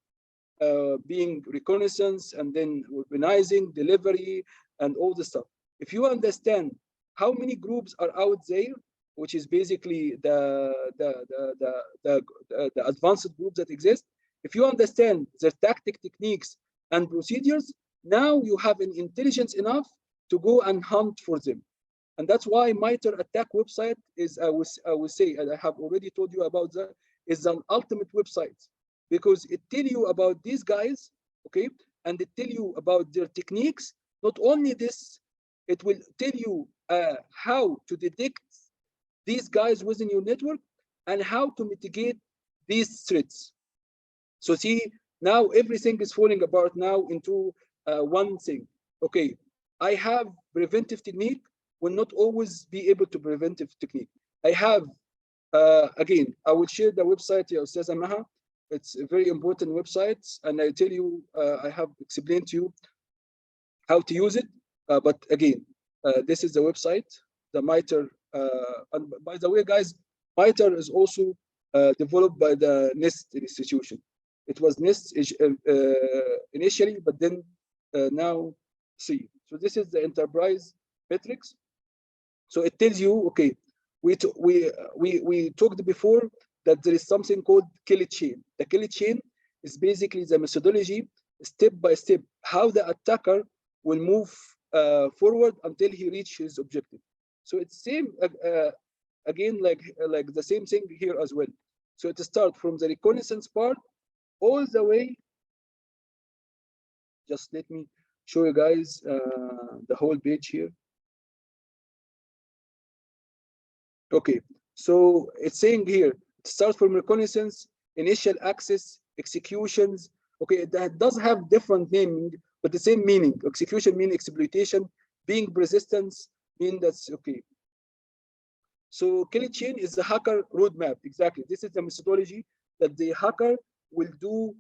being reconnaissance and then weaponizing, delivery, and all the stuff. If you understand how many groups are out there, which is basically the advanced groups that exist, if you understand their tactic techniques and procedures, now you have an intelligence enough to go and hunt for them. And that's why MITRE attack website is, I will say, and I have already told you about that, is an ultimate website, because it tell you about these guys, okay, and it tell you about their techniques. Not only this, it will tell you how to detect these guys within your network and how to mitigate these threats. So see, now everything is falling apart now into one thing. Okay, I have preventive technique, will not always be able to preventive technique. I have, again, I will share the website, Ustaz Maha. It's a very important website, and I tell you, I have explained to you how to use it. But again, this is the website, the MITRE. And by the way, guys, MITRE is also developed by the NIST institution. It was NIST initially, but then now see. So this is the enterprise metrics. So it tells you, okay, we talked before that there is something called kill chain. The kill chain is basically the methodology, step by step, how the attacker will move forward until he reaches his objective. So it's same again, like the same thing here as well. So it starts from the reconnaissance part all the way. Just let me show you guys the whole page here. Okay, so it's saying here, it starts from reconnaissance, initial access, executions. Okay, that does have different naming, but the same meaning. Execution mean exploitation, being persistence mean that's okay. So kill chain is the hacker roadmap. Exactly. This is the methodology that the hacker will do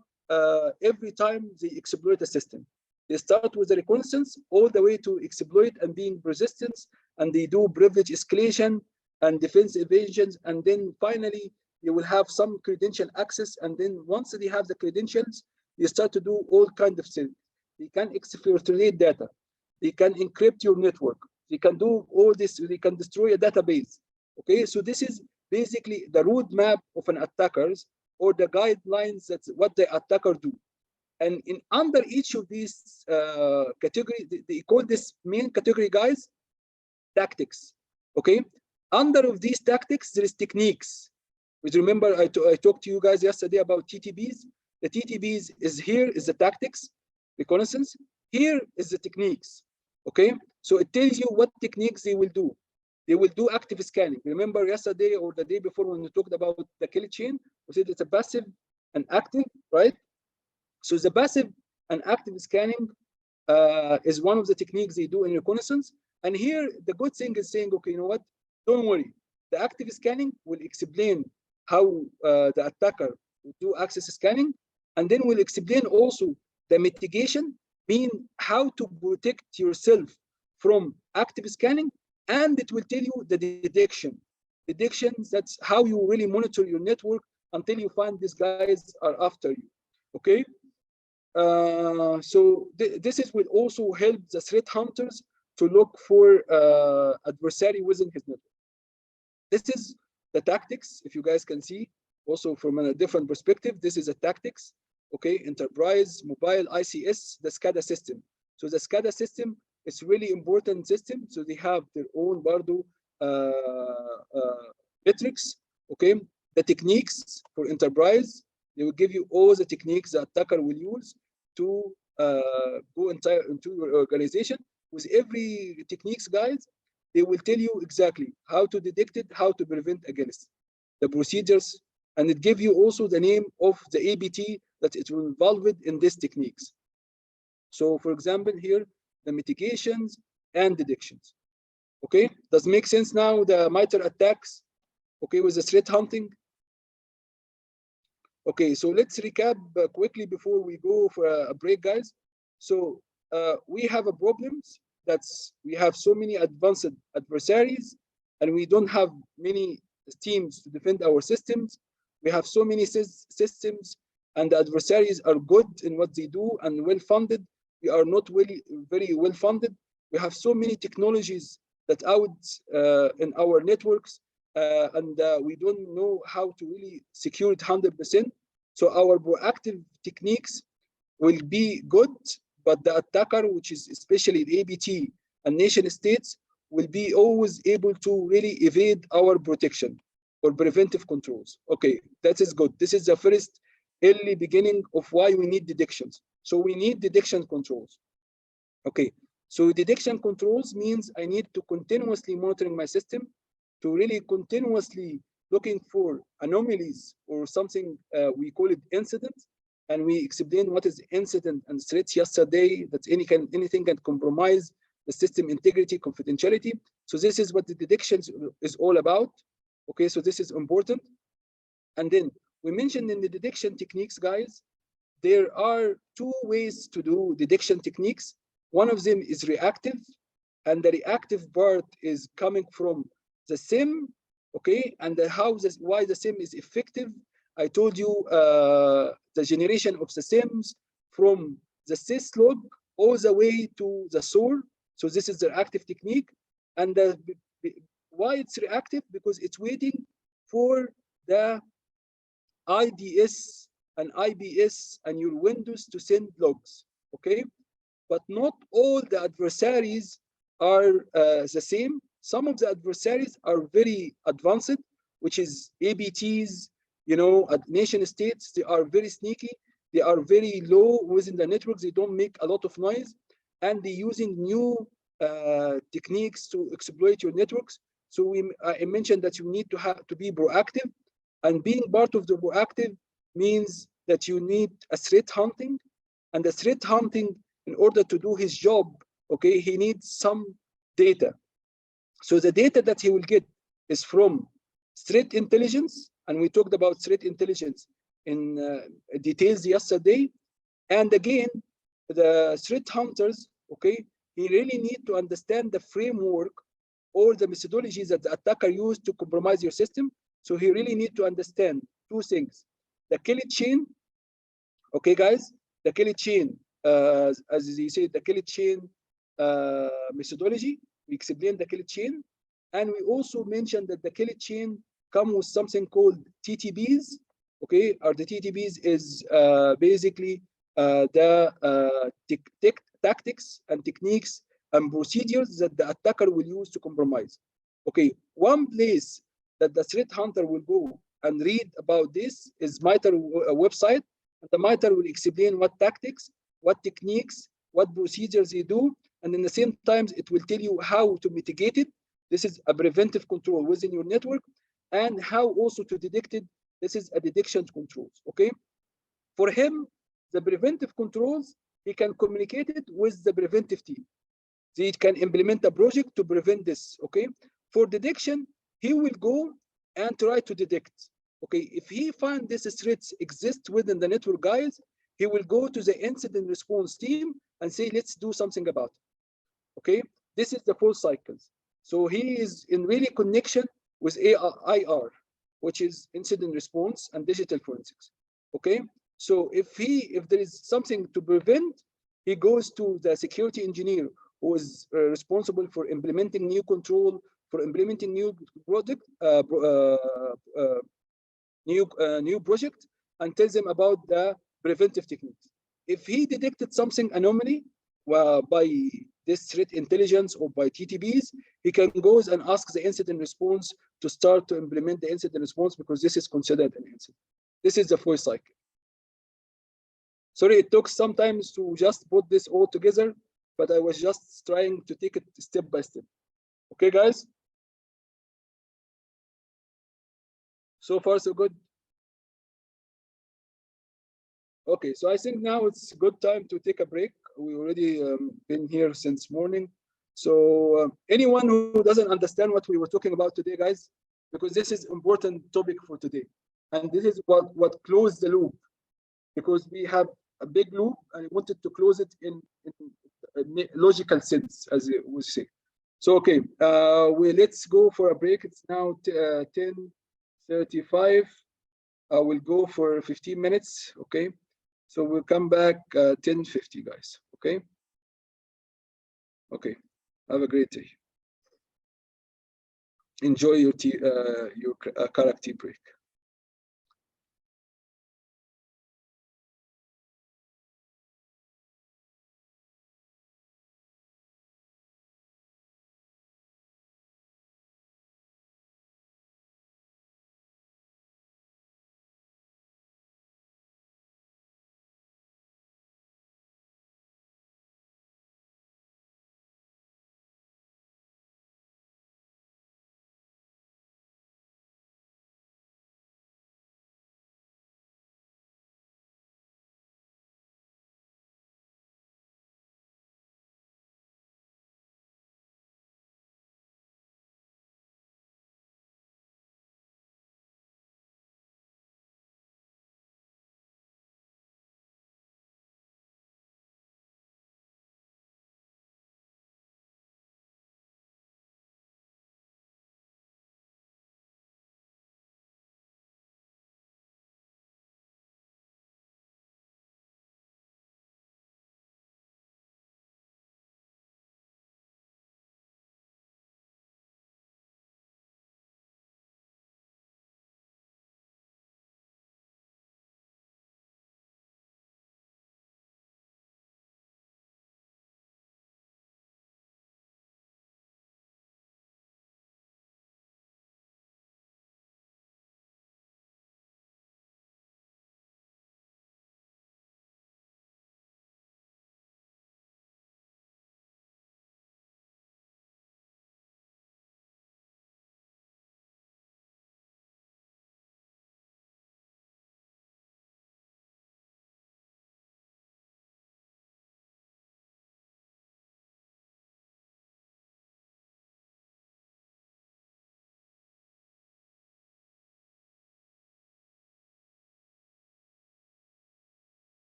every time they exploit a system. They start with the reconnaissance all the way to exploit and being persistence, and they do privilege escalation and defense evasions, and then finally you will have some credential access, and then once they have the credentials, you start to do all kinds of things. They can exfiltrate data, they can encrypt your network, they can do all this, they can destroy a database. Okay, so this is basically the roadmap of an attackers or the guidelines that's what the attacker do. And in under each of these categories, they call this main category, guys, tactics. Okay, under of these tactics there is techniques. Which remember I talked to you guys yesterday about TTBs. The TTBs is here is the tactics, reconnaissance. Here is the techniques. Okay, so it tells you what techniques they will do. They will do active scanning. Remember yesterday or the day before when we talked about the kill chain, we said it's a passive and active, right? So the passive and active scanning is one of the techniques they do in reconnaissance. And here the good thing is saying, okay, you know what? Don't worry. The active scanning will explain how the attacker will do access scanning, and then we'll explain also the mitigation, mean how to protect yourself from active scanning, and it will tell you the detection. Detections, that's how you really monitor your network until you find these guys are after you. Okay. So this will also help the threat hunters to look for adversary within his network. This is the tactics. If you guys can see, also from a different perspective, this is a tactics. Okay, enterprise, mobile, ICS, the SCADA system. So the SCADA system is really important system. So they have their own Bardo metrics. Okay, the techniques for enterprise, they will give you all the techniques the attacker will use to go into your organization. With every techniques, guys, they will tell you exactly how to detect it, how to prevent against the procedures, and it give you also the name of the ABT that it will involve in these techniques. So for example, here, the mitigations and detections. Okay, does it make sense now, the MITRE attacks, okay, with the threat hunting? Okay, so let's recap quickly before we go for a break, guys. So we have a problems that's we have so many advanced adversaries, and we don't have many teams to defend our systems. We have so many systems, and the adversaries are good in what they do and well funded. We are not very well funded. We have so many technologies that out in our networks, and we don't know how to really secure it 100%. So our proactive techniques will be good, but the attacker, which is especially the ABT and nation states, will be always able to really evade our protection or preventive controls. Okay, that is good. This is the first early beginning of why we need detections. So we need detection controls. Okay, so detection controls means I need to continuously monitoring my system to really continuously looking for anomalies or something, we call it incident, and we explained what is incident and threats yesterday, that anything can compromise the system integrity, confidentiality. So this is what the detection is all about. Okay, so this is important. And then we mentioned in the detection techniques, guys, there are two ways to do detection techniques. One of them is reactive, and the reactive part is coming from the SIM. Okay, and why the SIM is effective. I told you the generation of the SIMs from the syslog all the way to the SOAR. So this is the reactive technique. And why it's reactive? Because it's waiting for the IDS and IBS and your Windows to send logs. Okay, but not all the adversaries are the same. Some of the adversaries are very advanced, which is ABTs, you know, at nation states. They are very sneaky. They are very low within the networks. They don't make a lot of noise, and they're using new techniques to exploit your networks. So I mentioned that you need to have to be proactive, and being part of the proactive means that you need a threat hunting, and the threat hunting, in order to do his job, okay, he needs some data. So the data that he will get is from threat intelligence, and we talked about threat intelligence in details yesterday. And again, the threat hunters, okay, he really need to understand the framework or the methodologies that the attacker used to compromise your system. So he really need to understand two things: the kill chain, okay, guys, the kill chain, as they say, the kill chain methodology. We explained the kill chain, and we also mentioned that the kill chain come with something called TTBs Okay, RDTTPs is basically the tactics and techniques and procedures that the attacker will use to compromise. Okay, one place that the threat hunter will go and read about this is MITRE website. And the MITRE will explain what tactics, what techniques, what procedures they do, and in the same time, it will tell you how to mitigate it. This is a preventive control within your network, and how also to detect it. This is a detection controls. Okay, for him, the preventive controls, he can communicate it with the preventive team. They can implement a project to prevent this. Okay, for detection, he will go and try to detect. Okay, if he finds these threats exist within the network, guys, he will go to the incident response team and say, let's do something about it. Okay, this is the full cycles. So he is in really connection with IR, which is incident response and digital forensics. Okay, so if there is something to prevent, he goes to the security engineer who is responsible for implementing new control, for implementing new product, new project, and tells them about the preventive techniques. If he detected something anomaly by this threat intelligence or by TTPs, he can go and ask the incident response to start to implement the incident response, because this is considered an incident. This is the full cycle. Sorry, it took some time to just put this all together, but I was just trying to take it step by step. Okay, guys? So far, so good. Okay, so I think now it's a good time to take a break. We already been here since morning. So anyone who doesn't understand what we were talking about today, guys, because this is important topic for today. And this is what closed the loop, because we have a big loop and I wanted to close it in a logical sense, as we say. So, okay, let's go for a break. It's now 10:35. I will go for 15 minutes, okay? So we'll come back 10:50, guys, okay? Okay, have a great day. Enjoy your Karak tea break.